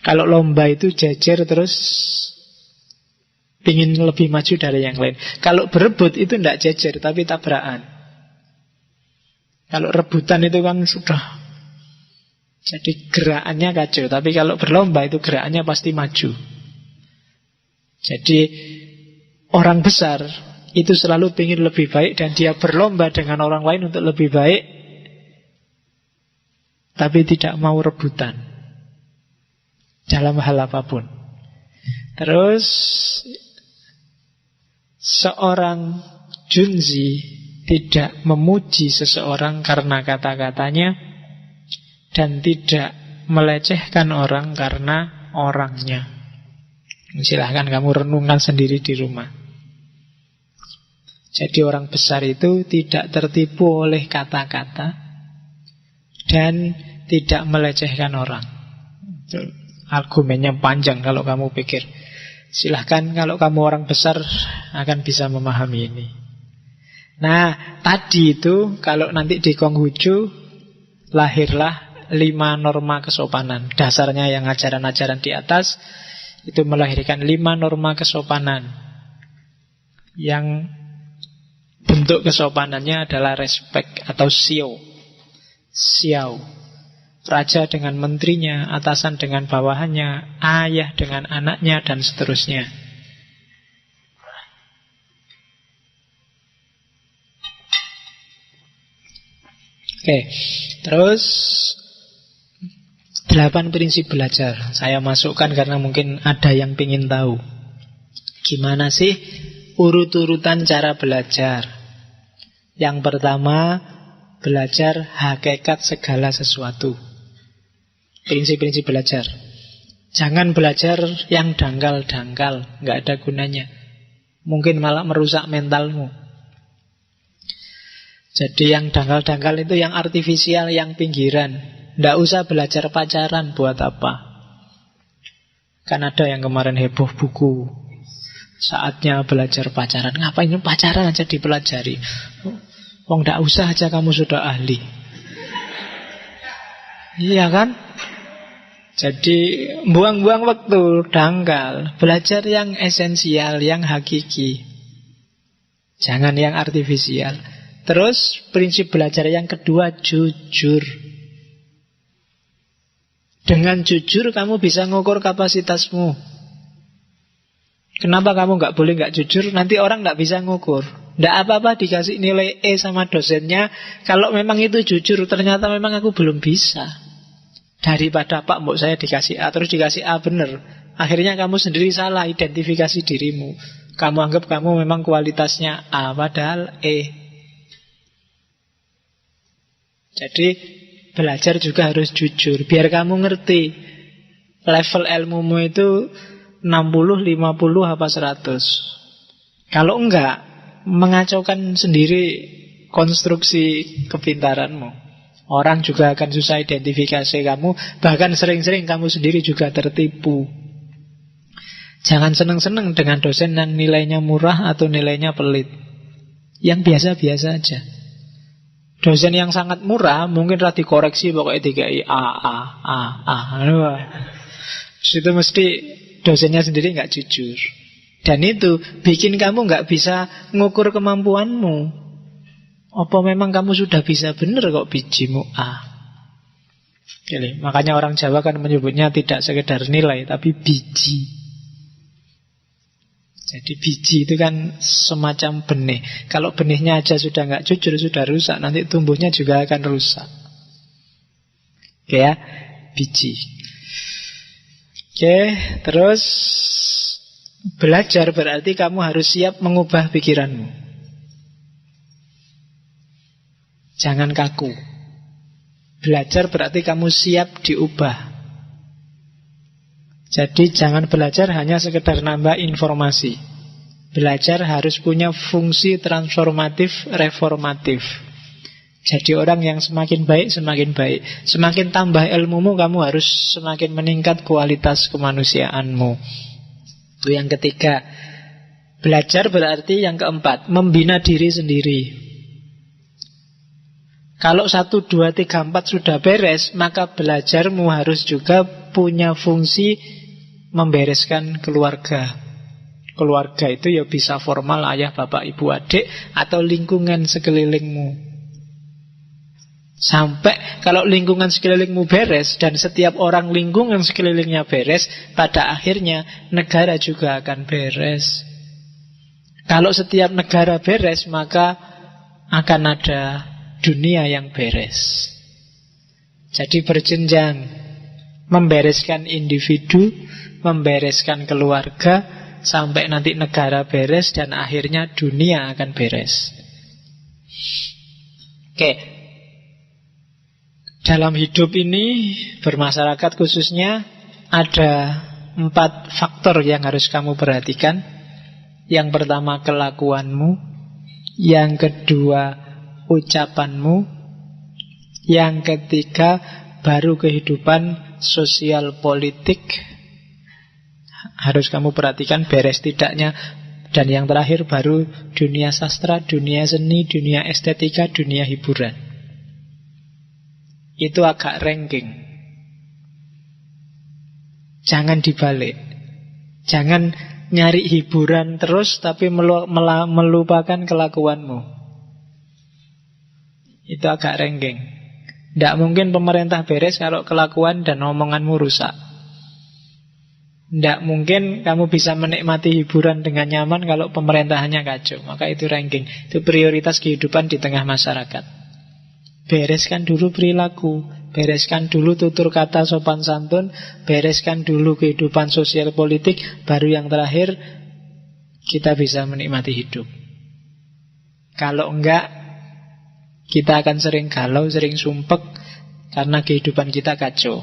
Kalau lomba itu jajar terus pingin lebih maju dari yang lain. Kalau berebut itu tidak jajar tapi tabrakan. Kalau rebutan itu kan sudah jadi gerakannya kacau. Tapi kalau berlomba itu gerakannya pasti maju. Jadi orang besar itu selalu ingin lebih baik dan dia berlomba dengan orang lain untuk lebih baik, tapi tidak mau rebutan dalam hal apapun. Terus seorang Junzi tidak memuji seseorang karena kata-katanya dan tidak melecehkan orang karena orangnya. Silahkan kamu renungkan sendiri di rumah. Jadi orang besar itu tidak tertipu oleh kata-kata dan tidak melecehkan orang. Argumennya panjang kalau kamu pikir. Silahkan kalau kamu orang besar akan bisa memahami ini. Nah, tadi itu kalau nanti di Konghucu lahirlah 5 norma kesopanan. Dasarnya yang ajaran-ajaran di atas itu melahirkan 5 norma kesopanan. Yang bentuk kesopanannya adalah respect atau xiao. Raja dengan menterinya, atasan dengan bawahannya, ayah dengan anaknya, dan seterusnya. Oke, terus 8 prinsip belajar. Saya masukkan karena mungkin ada yang ingin tahu. Gimana sih urut-urutan cara belajar? Yang pertama, belajar hakikat segala sesuatu. Prinsip-prinsip belajar. Jangan belajar yang dangkal-dangkal, nggak ada gunanya. Mungkin malah merusak mentalmu. Jadi yang dangkal-dangkal itu yang artifisial, yang pinggiran. Nggak usah belajar pacaran, buat apa? Kan ada yang kemarin heboh buku, saatnya belajar pacaran. Ngapain pacaran aja dipelajari? Wong nggak usah aja kamu sudah ahli. Iya kan? Jadi buang-buang waktu, dangkal. Belajar yang esensial, yang hakiki. Jangan yang artifisial. Terus prinsip belajar yang kedua, jujur. Dengan jujur kamu bisa ngukur kapasitasmu. Kenapa kamu nggak boleh nggak jujur? Nanti orang nggak bisa ngukur. Nggak apa-apa dikasih nilai E sama dosennya. Kalau memang itu jujur, ternyata memang aku belum bisa. Daripada Pak mbok saya dikasih A terus dikasih A bener, akhirnya kamu sendiri salah identifikasi dirimu. Kamu anggap kamu memang kualitasnya A padahal E. Jadi belajar juga harus jujur. Biar kamu ngerti level ilmumu itu 60, 50 apa 100. Kalau enggak, mengacaukan sendiri konstruksi kepintaranmu. Orang juga akan susah identifikasi kamu. Bahkan sering-sering kamu sendiri juga tertipu. Jangan seneng-seneng dengan dosen yang nilainya murah atau nilainya pelit. Yang biasa-biasa aja. Dosen yang sangat murah mungkin rada dikoreksi pokoknya 3 A. Itu mesti dosennya sendiri nggak jujur. Dan itu bikin kamu nggak bisa ngukur kemampuanmu. Apa memang kamu sudah bisa benar kok bijimu A? Jadi, makanya orang Jawa kan menyebutnya tidak sekedar nilai, tapi biji. Jadi biji itu kan semacam benih. Kalau benihnya aja sudah nggak jujur, sudah rusak, nanti tumbuhnya juga akan rusak. Oke ya, biji. Oke, terus belajar berarti kamu harus siap mengubah pikiranmu. Jangan kaku. Belajar berarti kamu siap diubah. Jadi jangan belajar hanya sekedar nambah informasi. Belajar harus punya fungsi transformatif, reformatif. Jadi orang yang semakin baik, semakin baik. Semakin tambah ilmumu, kamu harus semakin meningkat kualitas kemanusiaanmu. Itu yang ketiga. Belajar berarti yang keempat, membina diri sendiri. Kalau 1, 2, 3, 4 sudah beres, maka belajarmu harus juga punya fungsi membereskan keluarga. Keluarga itu ya bisa formal, ayah, bapak, ibu, adik, atau lingkungan sekelilingmu. Sampai kalau lingkungan sekelilingmu beres dan setiap orang lingkungan sekelilingnya beres, pada akhirnya negara juga akan beres. Kalau setiap negara beres, maka akan ada dunia yang beres. Jadi berjenjang, membereskan individu, membereskan keluarga, sampai nanti negara beres dan akhirnya dunia akan beres. Oke. Dalam hidup ini, bermasyarakat khususnya, ada 4 faktor yang harus kamu perhatikan. Yang pertama kelakuanmu, yang kedua ucapanmu, yang ketiga baru kehidupan sosial politik. Harus kamu perhatikan beres tidaknya. Dan yang terakhir baru dunia sastra, dunia seni, dunia estetika, dunia hiburan. Itu agak ranking. Jangan dibalik. Jangan nyari hiburan terus tapi melupakan kelakuanmu. Itu agak ranking. Tidak mungkin pemerintah beres kalau kelakuan dan omonganmu rusak. Tidak mungkin kamu bisa menikmati hiburan dengan nyaman kalau pemerintahannya kacau. Maka itu ranking. Itu prioritas kehidupan di tengah masyarakat. Bereskan dulu perilaku, bereskan dulu tutur kata sopan santun, bereskan dulu kehidupan sosial politik, baru yang terakhir kita bisa menikmati hidup. Kalau enggak, kita akan sering galau, sering sumpek karena kehidupan kita kacau.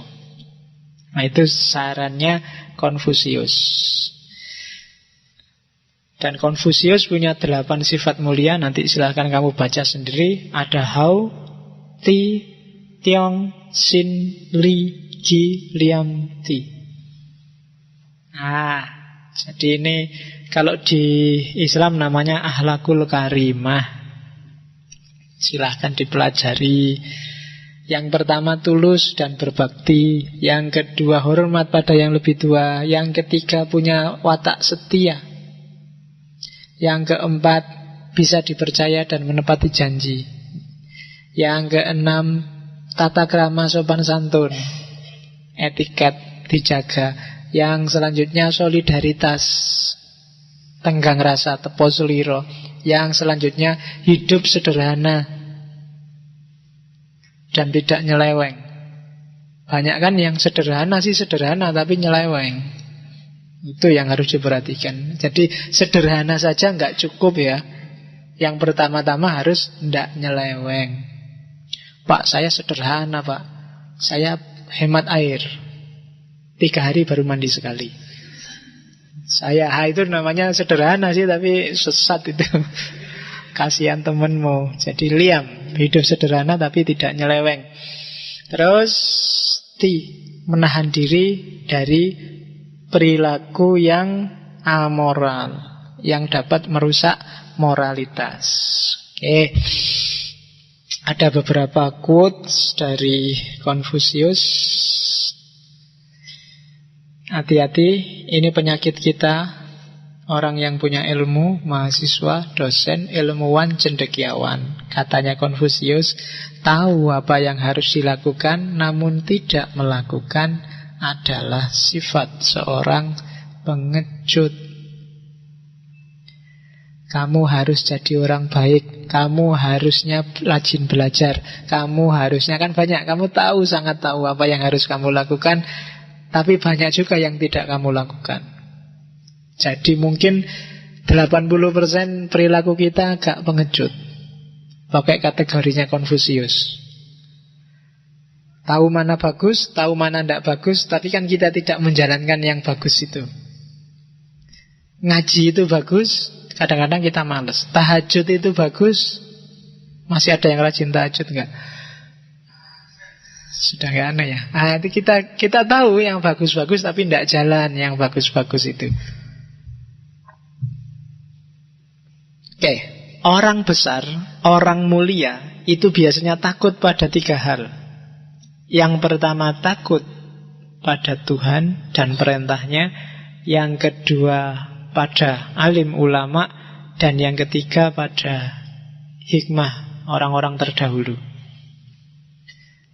Nah itu sarannya Konfusius. Dan Konfusius punya 8 sifat mulia. Nanti silahkan kamu baca sendiri. Ada Hao, Ti, Tiong, Sin, Li, Ji, Liam, Ti. Jadi ini kalau di Islam namanya Akhlakul Karimah. Silahkan dipelajari. Yang pertama tulus dan berbakti. Yang kedua hormat pada yang lebih tua. Yang ketiga punya watak setia. Yang keempat bisa dipercaya dan menepati janji. Yang keenam tata krama sopan santun, etiket dijaga. Yang selanjutnya solidaritas, tenggang rasa, tepo seliro. Yang selanjutnya hidup sederhana dan tidak nyeleweng. Banyak kan yang sederhana sih sederhana tapi nyeleweng. Itu yang harus diperhatikan. Jadi sederhana saja nggak cukup ya. Yang pertama-tama harus tidak nyeleweng. Pak, saya sederhana Pak. Saya hemat air. 3 hari baru mandi sekali. Saya itu namanya sederhana sih tapi sesat itu. Kasihan temenmu. Jadi liam, hidup sederhana tapi tidak nyeleweng. Terus menahan diri dari perilaku yang amoral, yang dapat merusak moralitas. Oke. Ada beberapa quotes dari Confucius. Hati-hati, ini penyakit kita. Orang yang punya ilmu, mahasiswa, dosen, ilmuwan, cendekiawan. Katanya Confucius, tahu apa yang harus dilakukan namun tidak melakukan adalah sifat seorang pengecut. Kamu harus jadi orang baik. Kamu harusnya rajin belajar. Kamu harusnya kan banyak. Kamu tahu, sangat tahu apa yang harus kamu lakukan. Tapi banyak juga yang tidak kamu lakukan. Jadi mungkin 80% perilaku kita agak pengecut. Pakai kategorinya Confucius. Tahu mana bagus, tahu mana tidak bagus. Tapi kan kita tidak menjalankan yang bagus itu. Ngaji itu bagus, kadang-kadang kita malas. Tahajud itu bagus. Masih ada yang rajin tahajud enggak? Sudah nggak aneh ya. Nah, itu kita tahu yang bagus-bagus tapi tidak jalan yang bagus-bagus itu. Oke, orang besar, orang mulia itu biasanya takut pada 3 hal. Yang pertama takut pada Tuhan dan perintahnya. Yang kedua pada alim ulama. Dan yang ketiga pada hikmah orang-orang terdahulu.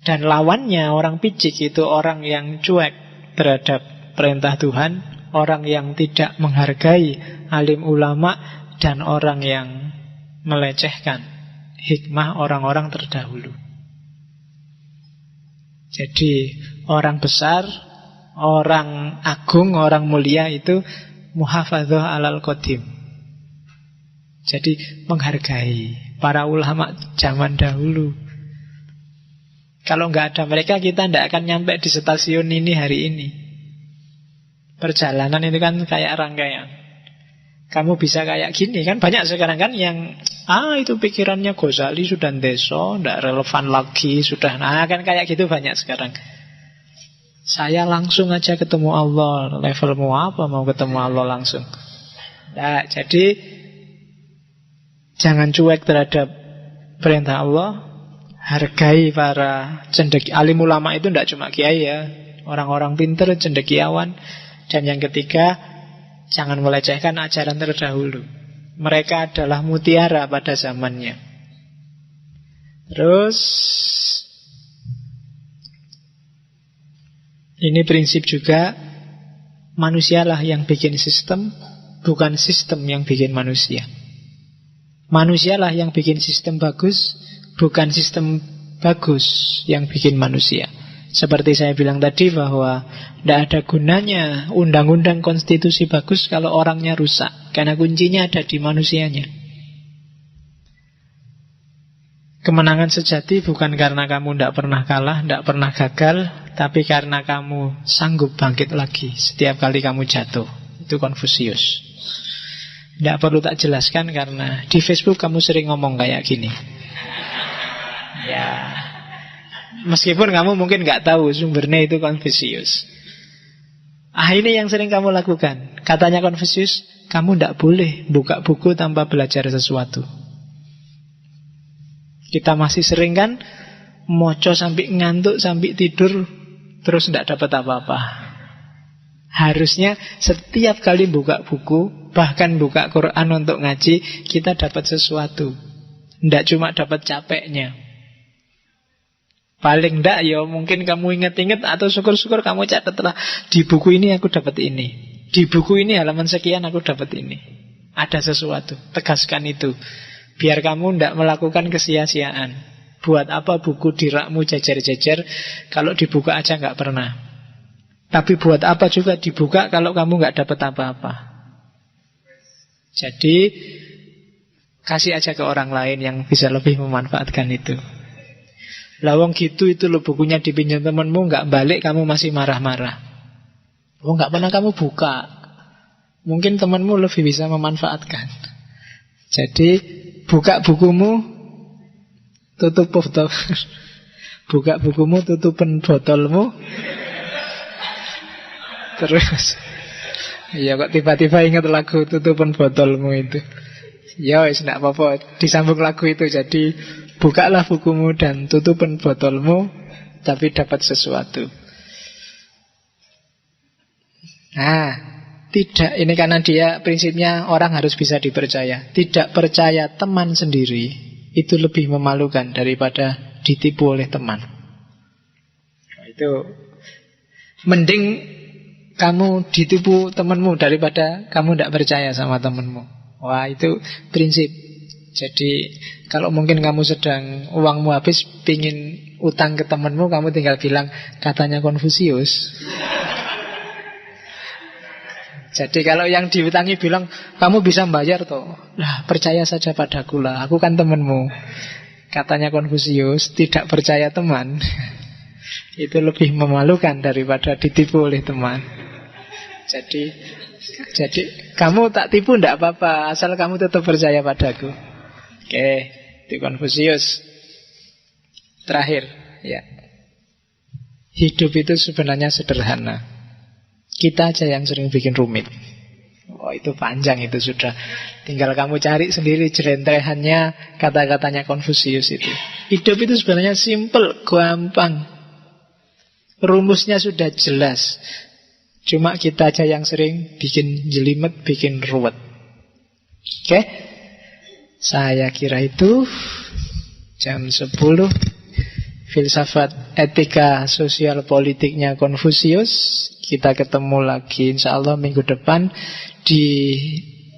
Dan lawannya orang picik itu orang yang cuek terhadap perintah Tuhan, orang yang tidak menghargai alim ulama, dan orang yang melecehkan hikmah orang-orang terdahulu. Jadi orang besar, orang agung, orang mulia itu muhafadzah alal qadim. Jadi menghargai para ulama zaman dahulu. Kalau nggak ada mereka, kita tidak akan nyampe di stasiun ini hari ini. Perjalanan itu kan kayak rangkaian. Kamu bisa kayak gini kan. Banyak sekarang kan yang itu pikirannya Ghazali sudah ndeso, tidak relevan lagi, sudah. Nah kan kayak gitu banyak sekarang. Saya langsung aja ketemu Allah. Levelmu apa mau ketemu Allah langsung? Nah, jadi jangan cuek terhadap perintah Allah. Hargai para alim ulama itu tidak cuma kiai ya, orang-orang pintar, cendekiawan. Dan yang ketiga, jangan melecehkan ajaran terdahulu. Mereka adalah mutiara pada zamannya. Terus ini prinsip juga, manusialah yang bikin sistem, bukan sistem yang bikin manusia. Manusialah yang bikin sistem bagus, bukan sistem bagus yang bikin manusia. Seperti saya bilang tadi bahwa tidak ada gunanya undang-undang konstitusi bagus kalau orangnya rusak. Karena kuncinya ada di manusianya. Kemenangan sejati bukan karena kamu tidak pernah kalah, tidak pernah gagal, tapi karena kamu sanggup bangkit lagi setiap kali kamu jatuh. Itu Confucius. Tidak perlu tak jelaskan karena di Facebook kamu sering ngomong kayak gini. Ya, meskipun kamu mungkin nggak tahu sumbernya itu Confucius. Ini yang sering kamu lakukan. Katanya Confucius, kamu tidak boleh buka buku tanpa belajar sesuatu. Kita masih sering kan moco sampai ngantuk, sampai tidur, terus tidak dapat apa-apa. Harusnya setiap kali buka buku, bahkan buka Quran untuk ngaji, kita dapat sesuatu. Tidak cuma dapat capeknya. Paling tidak ya mungkin kamu ingat-ingat, atau syukur-syukur kamu catatlah, di buku ini aku dapat ini, di buku ini halaman sekian aku dapat ini. Ada sesuatu, tegaskan itu. Biar kamu tidak melakukan kesia-siaan. Buat apa buku di rakmu jajar-jajar kalau dibuka aja nggak pernah. Tapi buat apa juga dibuka kalau kamu nggak dapat apa-apa. Jadi kasih aja ke orang lain yang bisa lebih memanfaatkan itu. Lawang gitu itu lo bukunya dipinjam temanmu, nggak balik kamu masih marah-marah. Oh nggak pernah kamu buka. Mungkin temanmu lebih bisa memanfaatkan. Jadi buka bukumu, tutup botol. Buka bukumu, tutupin botolmu. Terus ya kok tiba-tiba ingat lagu tutupin botolmu itu. Ya wis ndak apa-apa, disambung lagu itu. Jadi bukalah bukumu dan tutupin botolmu, tapi dapat sesuatu. Nah, tidak, ini karena dia prinsipnya orang harus bisa dipercaya. Tidak percaya teman sendiri itu lebih memalukan daripada ditipu oleh teman. Itu mending kamu ditipu temanmu daripada kamu tidak percaya sama temanmu. Wah, itu prinsip. Jadi kalau mungkin kamu sedang uangmu habis, pingin utang ke temanmu, kamu tinggal bilang katanya Konfusius. Jadi kalau yang diutangi bilang kamu bisa bayar toh, lah percaya saja padaku lah, aku kan temanmu. Katanya Konfusius, tidak percaya teman itu lebih memalukan daripada ditipu oleh teman. Jadi kamu tak tipu tidak apa-apa, asal kamu tetap percaya padaku. Oke, itu Konfusius. Terakhir, ya. Hidup itu sebenarnya sederhana. Kita aja yang sering bikin rumit. Oh, itu panjang itu sudah. Tinggal kamu cari sendiri jerentrehannya kata-katanya Konfusius itu. Hidup itu sebenarnya simple, gampang. Rumusnya sudah jelas. Cuma kita aja yang sering bikin jelimet, bikin ruwet. Oke? Saya kira itu jam 10. Filsafat etika sosial politiknya Konfusius. Kita ketemu lagi insya Allah minggu depan di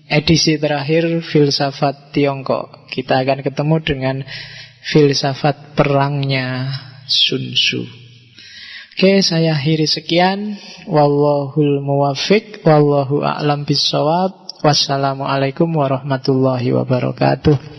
edisi terakhir filsafat Tiongkok. Kita akan ketemu dengan filsafat perangnya Sun Tzu. Oke, saya akhiri sekian. Wallahul muwaffiq, wallahu a'lam bissawab. Wassalamualaikum warahmatullahi wabarakatuh.